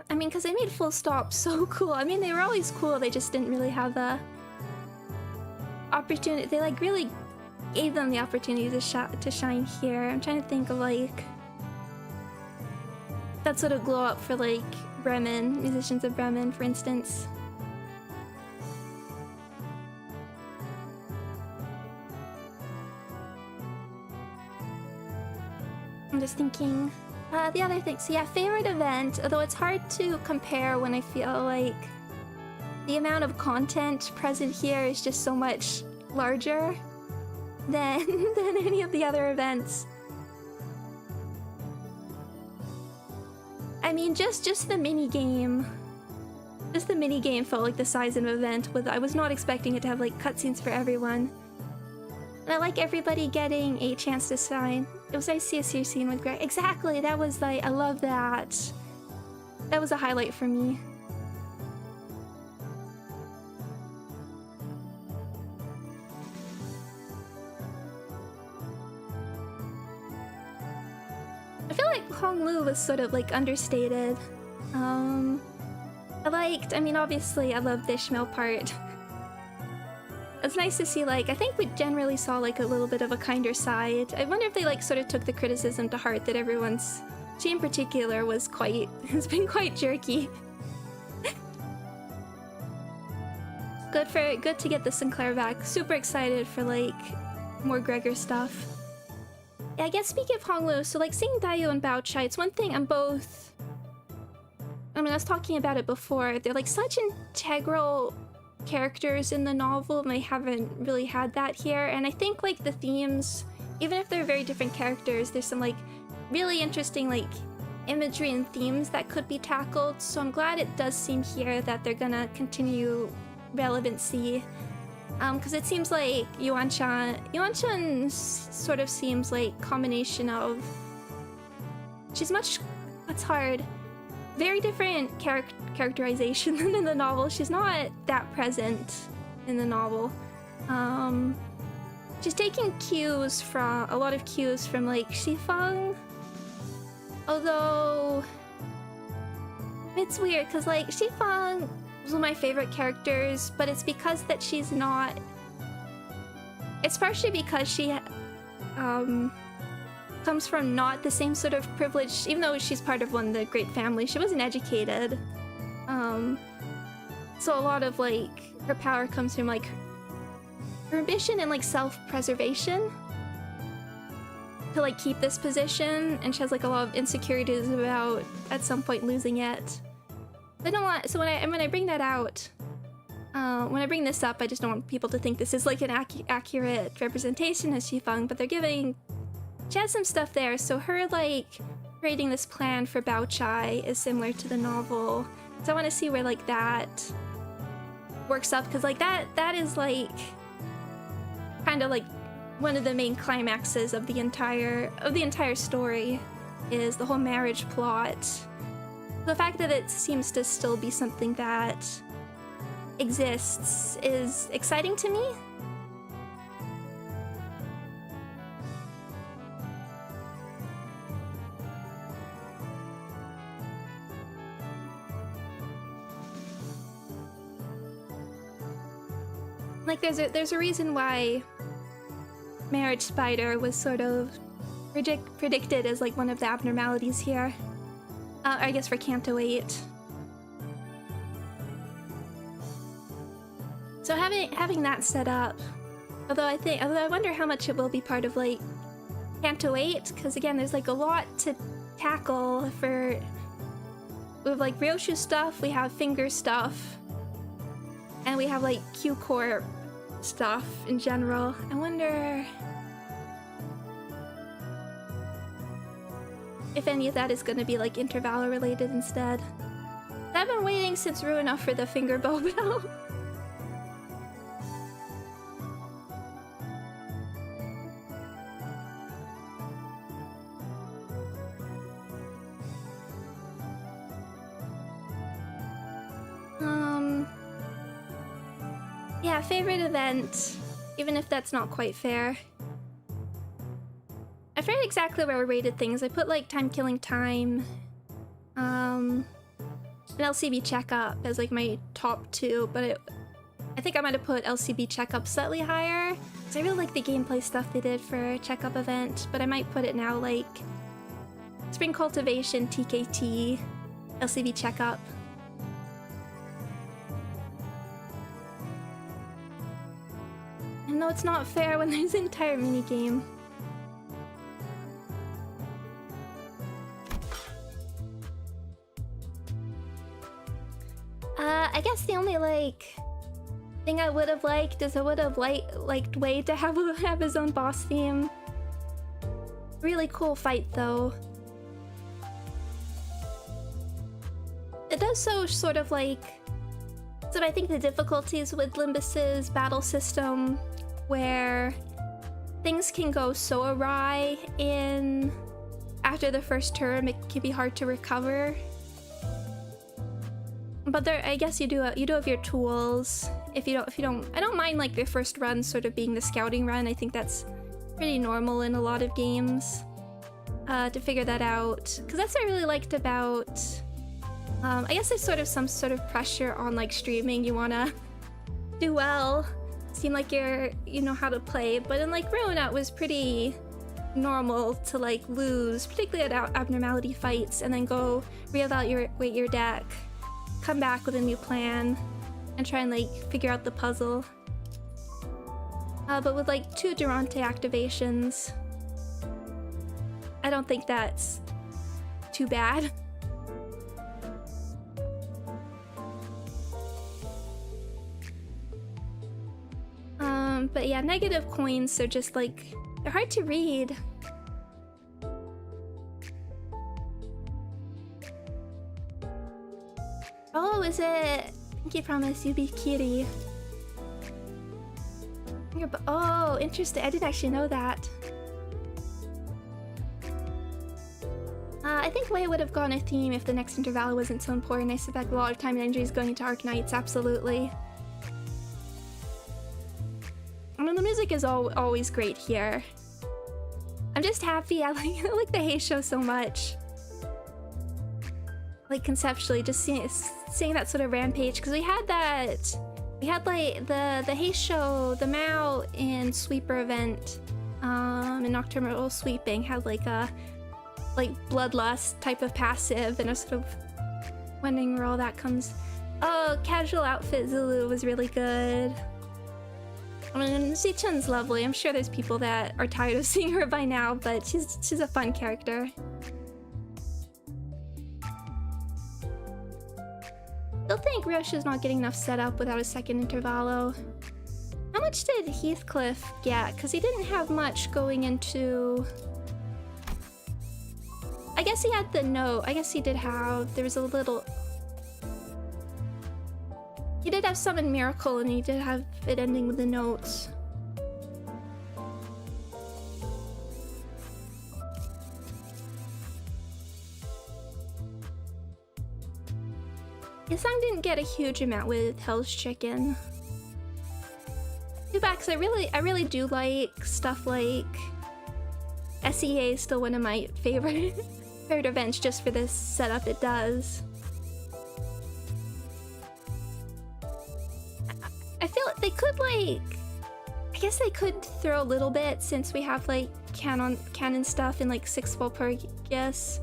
I mean, because they made Full Stop so cool. I mean, they were always cool, they just didn't really have the opportunity. They like really gave them the opportunity to shine here. I'm trying to think of like that sort of glow up for like Bremen, musicians of Bremen, for instance. I'm just thinking. The other thing, so yeah, favorite event, although it's hard to compare when I feel like the amount of content present here is just so much larger than any of the other events. I mean, just the mini game. Just the mini game felt like the size of an event. I was not expecting it to have like cutscenes for everyone. And I like everybody getting a chance to sign. It was nice to see a series scene with Greg. Exactly, that was like, I love that. That was a highlight for me. I feel like Hong Lu was sort of like understated. I mean, obviously I loved the Ishmael part. It's nice to see, like, I think we generally saw like a little bit of a kinder side. I wonder if they like sort of took the criticism to heart that she in particular has been quite jerky. Good to get the Sinclair back. Super excited for like more Gregor stuff. Yeah, I guess speaking of Hong Lu, so like seeing Dayu and Bao Chai, it's one thing I'm both. I mean, I was talking about it before. They're like such integral characters in the novel, and they haven't really had that here. And I think like the themes, even if they're very different characters, there's some like really interesting like imagery and themes that could be tackled. So I'm glad it does seem here that they're gonna continue relevancy. Because it seems like Yuan Chun sort of seems like combination of. That's hard. Very different characterization than in the novel. She's not that present in the novel. She's taking a lot of cues from like Shifeng. Although it's weird because like Shifeng was one of my favorite characters, but it's because that she's not. It's partially because she comes from not the same sort of privilege, even though she's part of the great family. She wasn't educated. So a lot of like her power comes from like her ambition and like self-preservation to like keep this position, and she has like a lot of insecurities about at some point losing it. I don't want, so when I bring that out, when I bring this up, I just don't want people to think this is like an accurate representation of Shifeng, but she has some stuff there. So her like creating this plan for Bao Chai is similar to the novel. So I want to see where like that works up, because like that is like kind of like one of the main climaxes of the entire story is the whole marriage plot. The fact that it seems to still be something that exists is exciting to me. Like there's a reason why Marriage Spider was sort of predicted as like one of the abnormalities here. I guess for Canto 8. So having that set up, although I wonder how much it will be part of like Canto 8, because again there's like a lot to tackle for. We have like Ryoshu stuff, we have Finger stuff, and we have like Q-Corp stuff in general. I wonder if any of that is going to be like Intervalor related instead. I've been waiting since Ruina for the Finger Bobo. Yeah, favorite event, even if that's not quite fair. I forget exactly where I rated things. I put like Time Killing Time, and LCB Checkup as like my top two, but I think I might have put LCB Checkup slightly higher, because I really like the gameplay stuff they did for Checkup event, but I might put it now like Spring Cultivation, TKT, LCB Checkup. And no, it's not fair when there's an entire minigame. I guess the only like thing I would have liked is I would have liked Wade to have his own boss theme. Really cool fight though. It does so sort of like. So I think the difficulties with Limbus's battle system, where things can go so awry in after the first term. It can be hard to recover. But there, I guess you do have your tools. If you don't, I don't mind like your first run sort of being the scouting run. I think that's pretty normal in a lot of games to figure that out. Because that's what I really liked about. I guess there's sort of some sort of pressure on like streaming. You wanna do well, seem like you know how to play. But in like Rona, it was pretty normal to like lose, particularly at abnormality fights, and then go reevaluate your deck, come back with a new plan, and try and like figure out the puzzle. But with like 2 Durante activations, I don't think that's too bad. But yeah, negative coins are just like, they're hard to read. Oh, is it? Pinky promise you be Kiri. Oh, interesting. I didn't actually know that. I think Leia would have gone a theme if the next interval wasn't so important. I suspect a lot of time and energy is going into Arknights, absolutely. I mean, the music is always great here. I'm just happy. I like the Hay Show so much. Like conceptually, just seeing that sort of rampage, because we had like the Hay Show, the Mao and Sweeper event, and Nocturnal Sweeping had like a bloodlust type of passive, and I was sort of wondering where all that comes. Oh, Casual Outfit Zulu was really good. I mean, Zichun's lovely. I'm sure there's people that are tired of seeing her by now, but she's a fun character. Still think Ryoshi's not getting enough setup without a second intervallo. How much did Heathcliff get? Because he didn't have much going into... I guess he had the note. I guess he did have... There was a little... He did have Summon Miracle, and he did have it ending with the notes. Yasang didn't get a huge amount with Hell's Chicken. Too bad, 'cause I really do like stuff like SEA is still one of my favorite events just for this setup it does. I feel like they could I guess they could throw a little bit, since we have like canon stuff in like 6 Walpurgis.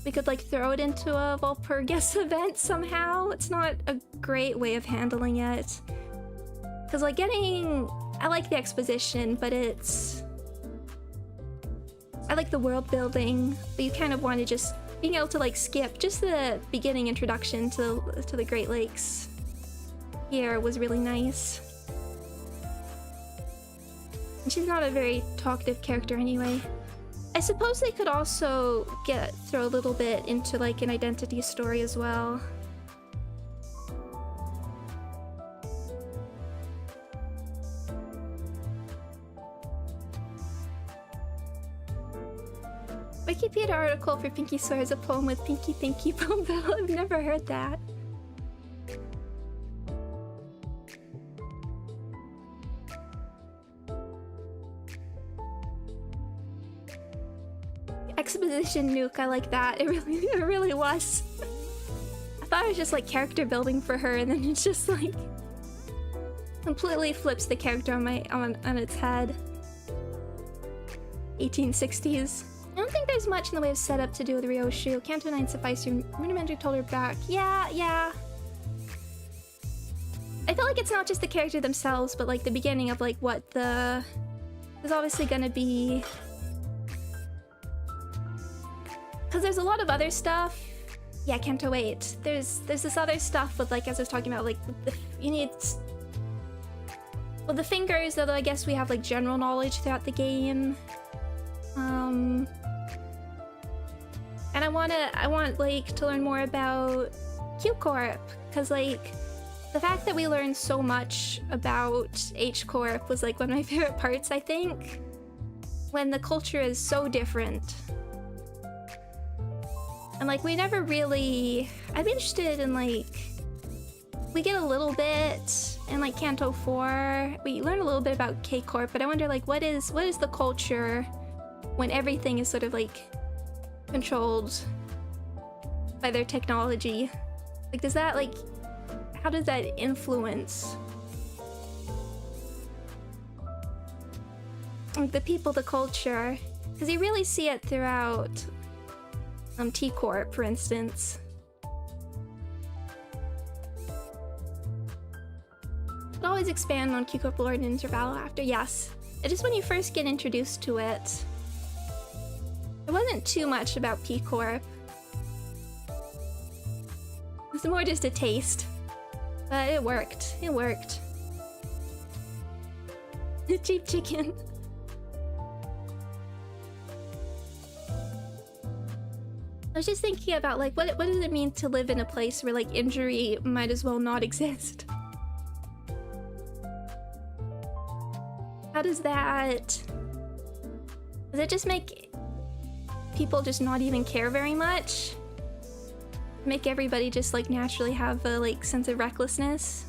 We could like throw it into a Walpurgis event somehow. It's not a great way of handling it. Because like I like the exposition, but I like the world building, but you kind of want to just being able to like skip just the beginning introduction to the Great Lakes here was really nice. And she's not a very talkative character anyway. I suppose they could also throw a little bit into like an identity story as well. Wikipedia article for Pinky Swears a poem with Pinky Pinky Boom Bell. I've never heard that. Exposition nuke, I like that. It really was. I thought it was just like character building for her, and then it's just like completely flips the character on its head. 1860s. I don't think there's much in the way of setup to do with Ryoshu. Canto 9 suffice your rudimentary told her back. Yeah. I feel like it's not just the character themselves, but like the beginning of like what there's obviously gonna be, because there's a lot of other stuff. Yeah, Canto 8. There's this other stuff with like, as I was talking about, like you need the fingers, although I guess we have like general knowledge throughout the game. And I want like to learn more about Q Corp, because like the fact that we learned so much about H Corp was like one of my favorite parts, I think. When the culture is so different. And like we never really... I'd be interested in like... We get a little bit in like Kanto 4. We learn a little bit about K Corp, but I wonder like what is the culture when everything is sort of like controlled by their technology? Like does that like... How does that influence like the people, the culture? Because you really see it throughout T Corp, for instance. Could always expand on Q Corp lore in interval after, yes. It's just when you first get introduced to it. There wasn't too much about P Corp. It's more just a taste. But it worked. It worked. Cheap chicken. I was just thinking about like what does it mean to live in a place where like injury might as well not exist? How does that... Does it just make people just not even care very much? Make everybody just like naturally have a like sense of recklessness?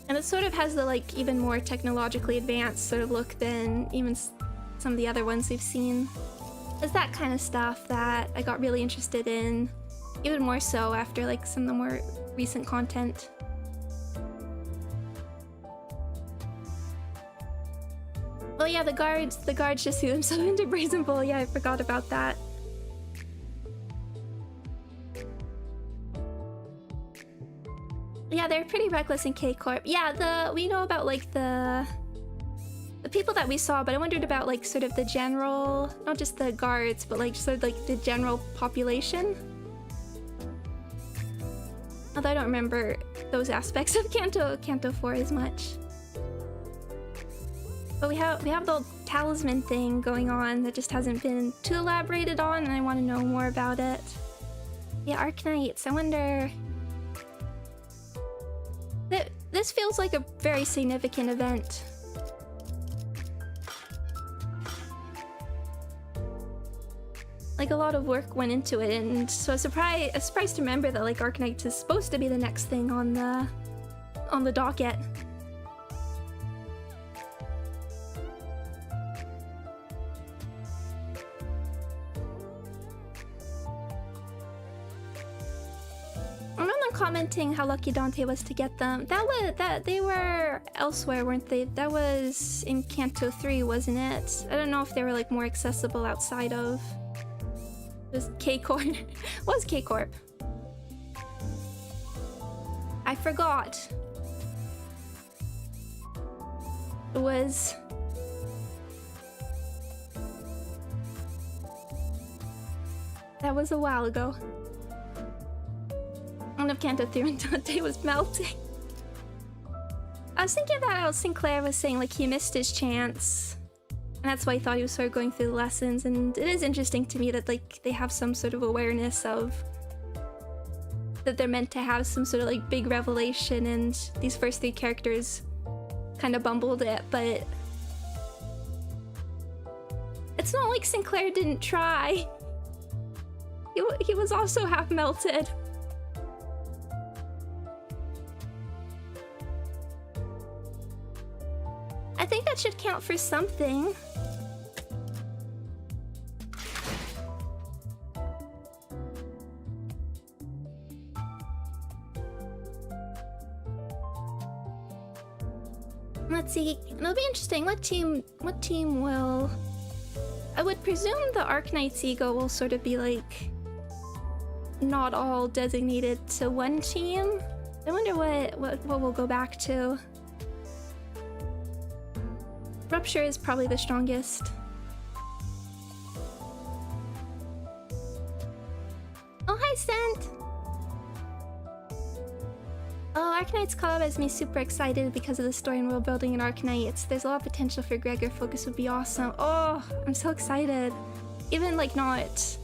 And it sort of has the like even more technologically advanced sort of look than even some of the other ones we've seen. It's that kind of stuff that I got really interested in, even more so after like some of the more recent content. Oh yeah, the guards just threw themselves into Brazen Bull. Yeah, I forgot about that. Yeah, they're pretty reckless in K Corp. Yeah, we know about like the people that we saw, but I wondered about like sort of the general, not just the guards, but like sort of like the general population. Although I don't remember those aspects of Kanto 4 as much. But we have the whole talisman thing going on that just hasn't been too elaborated on, and I want to know more about it. Yeah, Arknights, I wonder... This feels like a very significant event. Like a lot of work went into it, and so I was surprised to remember that like Arknights is supposed to be the next thing on the docket. I remember commenting how lucky Dante was to get them. That they were elsewhere, weren't they? That was in Kanto 3, wasn't it? I don't know if they were like more accessible outside of... It was K Corp. Was K Corp? I forgot. It was... That was a while ago. One of Kanto 3 when Dante was melting. I was thinking about how Sinclair was saying like he missed his chance. And that's why he thought he was sort of going through the lessons, and it is interesting to me that like they have some sort of awareness of that they're meant to have some sort of like big revelation, and these first 3 characters kind of bumbled it, but it's not like Sinclair didn't try. He was also half melted. I think that should count for something. Let's see. It'll be interesting. What team will... I would presume the Arknight's ego will sort of be like not all designated to one team. I wonder what we'll go back to. Rupture is probably the strongest. Oh, hi, Sent! Oh, Arknight's collab has me super excited because of the story and world building in Arknights. There's a lot of potential for Gregor. Focus would be awesome. Oh, I'm so excited. Even like not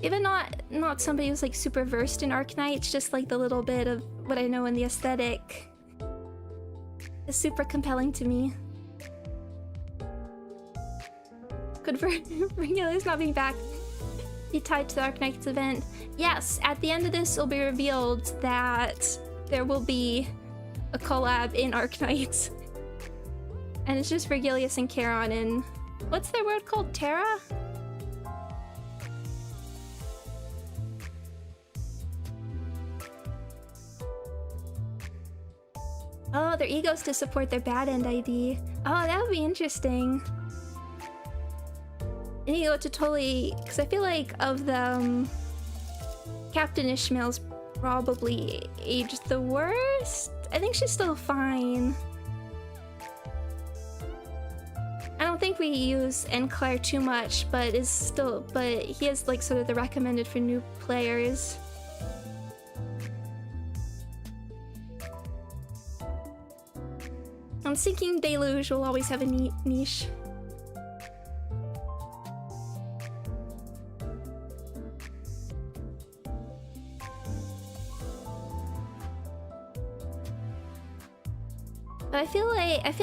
Even not somebody who's like super versed in Arknights, just like the little bit of what I know in the aesthetic is super compelling to me. Could Vergilius not being back be tied to the Arknights event? Yes, at the end of this it'll be revealed that there will be a collab in Arknights. And it's just Vergilius and Charon and what's their word called? Terra? Oh, their egos to support their bad end ID. Oh, that would be interesting. An ego to totally... Because I feel like of them, Captain Ishmael's probably aged the worst. I think she's still fine. I don't think we use Enclair too much, but he is like sort of the recommended for new players. I'm thinking Deluge will always have a neat niche. But I feel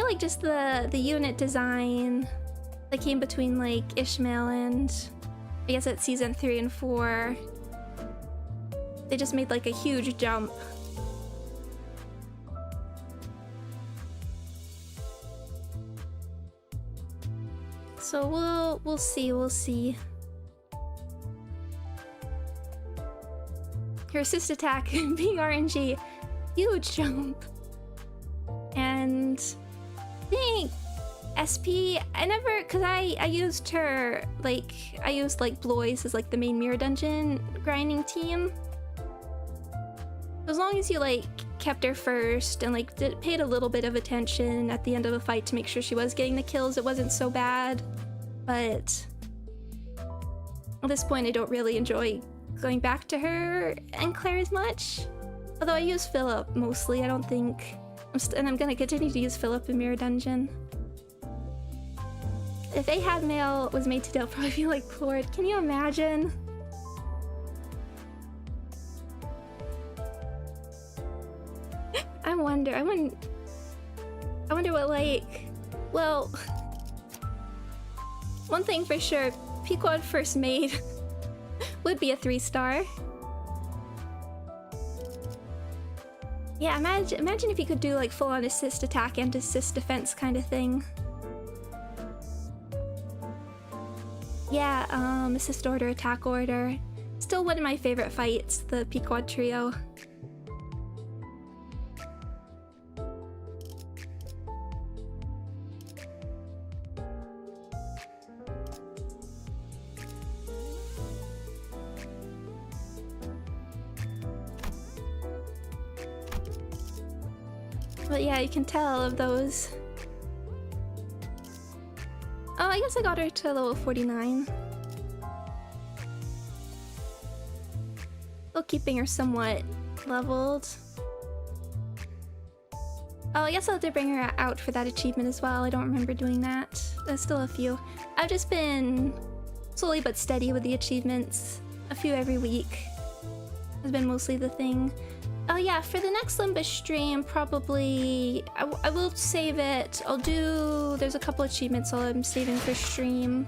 like just the unit design that came between like Ishmael and I guess at season 3 and 4, they just made like a huge jump. So we'll see. Her assist attack being RNG, huge jump. And I think SP, cause I used her, like, I used like Blois as like the main mirror dungeon grinding team. As long as you like kept her first and like paid a little bit of attention at the end of a fight to make sure she was getting the kills, it wasn't so bad. But at this point I don't really enjoy going back to her and Claire as much. Although I use Philip mostly, I don't think... and I'm gonna continue to use Philip in Mirror Dungeon. If Ahab Mail was made today, I'll probably be like floored. Can you imagine? I wonder what like... Well... One thing for sure, Pequod first made would be a 3-star. Yeah, imagine if you could do like full-on assist attack and assist defense kind of thing. Yeah, assist order, attack order. Still one of my favorite fights, the Pequod trio. But yeah, you can tell of those. Oh, I guess I got her to level 49. Still keeping her somewhat leveled. Oh, I guess I'll have to bring her out for that achievement as well. I don't remember doing that. There's still a few. I've just been slowly but steady with the achievements. A few every week has been mostly the thing. Oh yeah, for the next Limbus stream, probably... I will save it. I'll do... There's a couple achievements I'm saving for stream.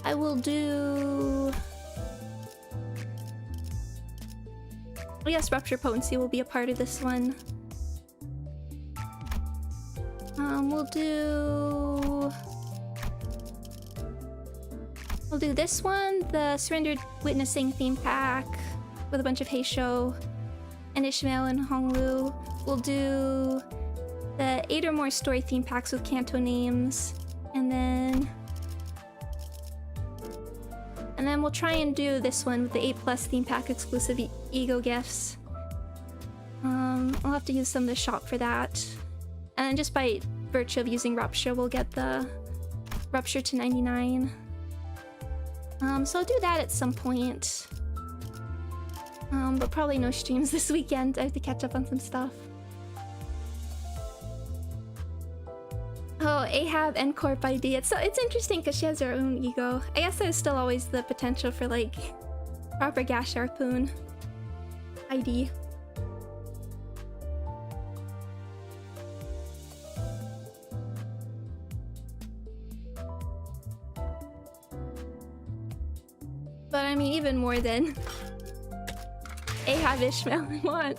I will do... Oh yes, Rupture Potency will be a part of this one. We'll do this one, the Surrendered Witnessing theme pack with a bunch of Heisho and Ishmael and Honglu. We'll do the 8 or more story theme packs with Kanto names, and then we'll try and do this one with the 8+ theme pack exclusive ego gifts. I'll have to use some of the shop for that, and just by virtue of using Rupture, we'll get the Rupture to 99. So I'll do that at some point. But probably no streams this weekend. I have to catch up on some stuff. Oh, Oh, Ahab and Corp ID. It's interesting because she has her own ego. I guess there's still always the potential for like proper Gash Harpoon ID. But I mean, even more than Ahab Ishmael, I want.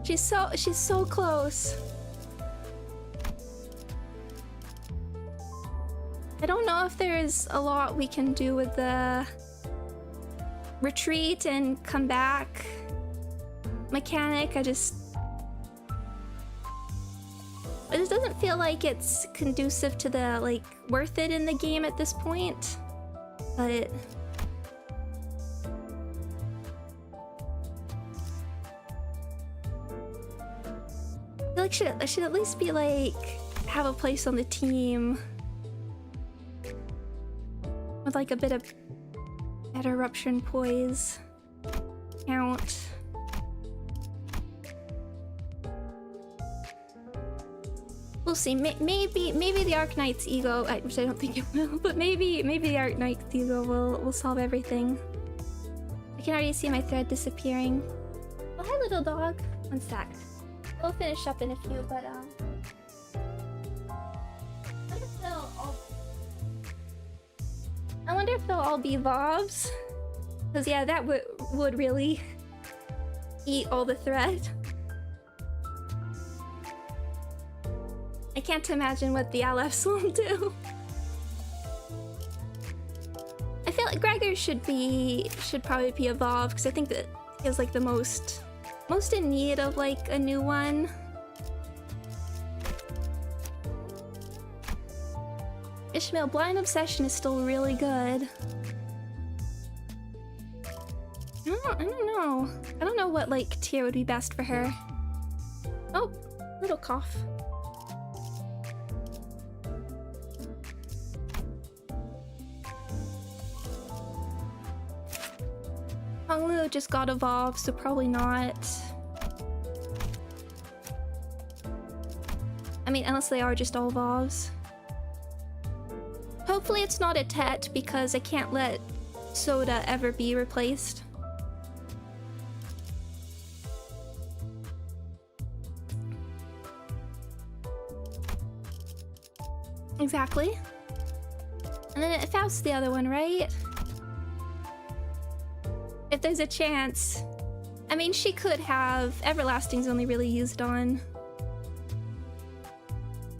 She's so close. I don't know if there's a lot we can do with the retreat and come back mechanic. It just doesn't feel like it's conducive to the like worth it in the game at this point. But I feel like I should at least be like have a place on the team with like a bit of better eruption poise count. We'll see. Maybe the Arc Knight's ego, which I don't think it will, but maybe the Arc Knight's ego will solve everything. I can already see my thread disappearing. Oh, hi, little dog. One sec. We'll finish up in a few, but I wonder if they'll all be Vobs. Because yeah, that would really eat all the thread. I can't imagine what the LFs will do. I feel like Gregor should probably be evolved because I think that he was like the most in need of like a new one. Ishmael, Blind Obsession is still really good. I don't know. I don't know what like tier would be best for her. Oh, little cough. Honglu just got evolved, so probably not. I mean, unless they are just all evolves. Hopefully it's not a Tet, because I can't let Soda ever be replaced. Exactly. And then Faust's the other one, right? If there's a chance. I mean, she could have... Everlasting's only really used on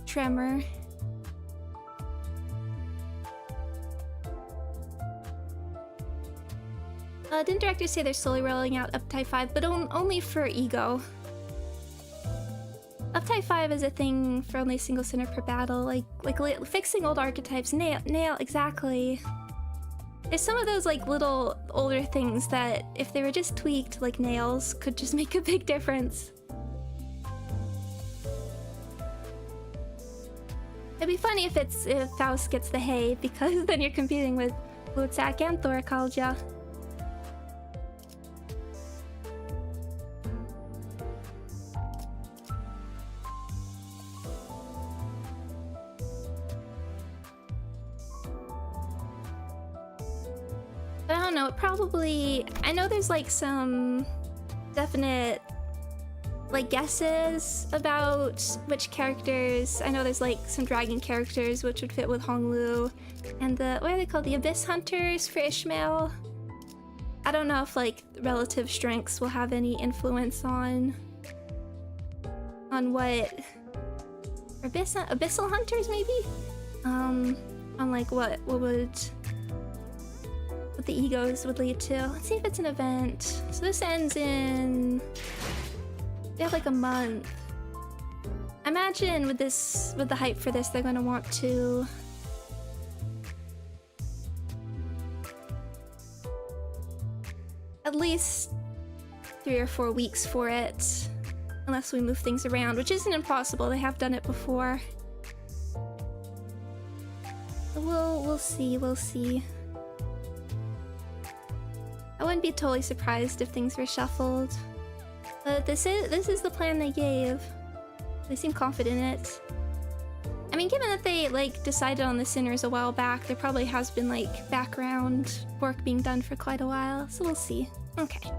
Tremor. Didn't directors say they're slowly rolling out Uptype 5, but only for Ego. Uptype 5 is a thing for only a single center per battle, like fixing old archetypes. Nail, exactly. There's some of those like little older things that if they were just tweaked like nails could just make a big difference. It'd be funny if Faust gets the hay, because then you're competing with Lutzak and Thoracalgia. But I don't know, it probably... I know there's like some definite like guesses about which characters. I know there's like some dragon characters which would fit with Honglu, and the, what are they called? The Abyss Hunters for Ishmael. I don't know if like relative strengths will have any influence on what Abyssal Hunters maybe? On like what the egos would lead to. Let's see if it's an event. So this ends in... They have like a month. I imagine with the hype for this, they're gonna want to... at least 3 or 4 weeks for it. Unless we move things around, which isn't impossible. They have done it before. We'll see. I wouldn't be totally surprised if things were shuffled. But this is the plan they gave. They seem confident in it. I mean, given that they like decided on the Sinners a while back, there probably has been like background work being done for quite a while, so we'll see. Okay.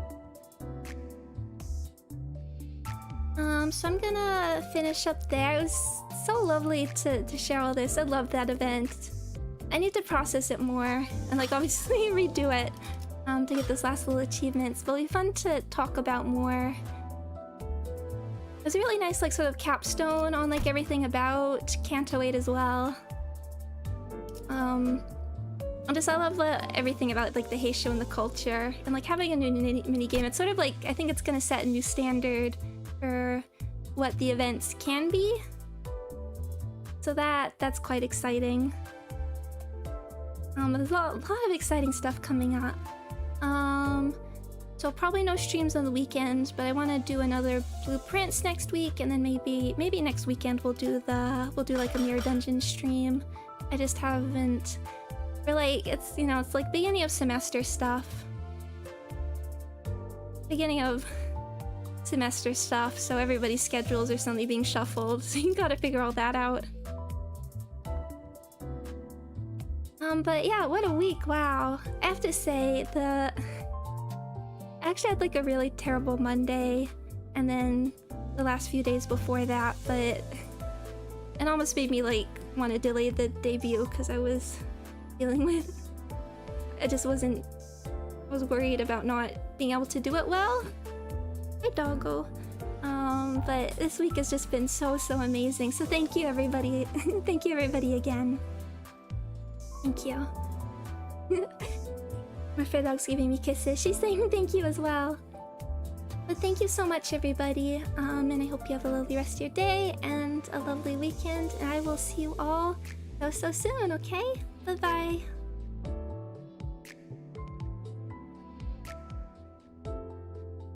So I'm gonna finish up there. It was so lovely to share all this. I love that event. I need to process it more and like obviously redo it to get those last little achievements. But it'll be fun to talk about more. It was a really nice like sort of capstone on like everything about Canto 8 as well. I love everything about like the Heisho and the culture and like having a new mini game. It's sort of like I think it's gonna set a new standard for what the events can be. So that's quite exciting. There's a lot of exciting stuff coming up. So probably no streams on the weekend, but I want to do another blueprints next week, and then maybe next weekend we'll do like a Mirror Dungeon stream. I just haven't. We're like it's like beginning of semester stuff. Beginning of semester stuff, so everybody's schedules are suddenly being shuffled, so you gotta figure all that out. But yeah, what a week, wow. I have to say, I actually had like a really terrible Monday, and then the last few days before that, but it almost made me like want to delay the debut because I was dealing with... I was worried about not being able to do it well. Hey doggo. But this week has just been so amazing, so thank you everybody. Thank you everybody again. Thank you. My fair dog's giving me kisses. She's saying thank you as well. But thank you so much everybody, and I hope you have a lovely rest of your day and a lovely weekend, and I will see you all so soon, okay? Bye bye.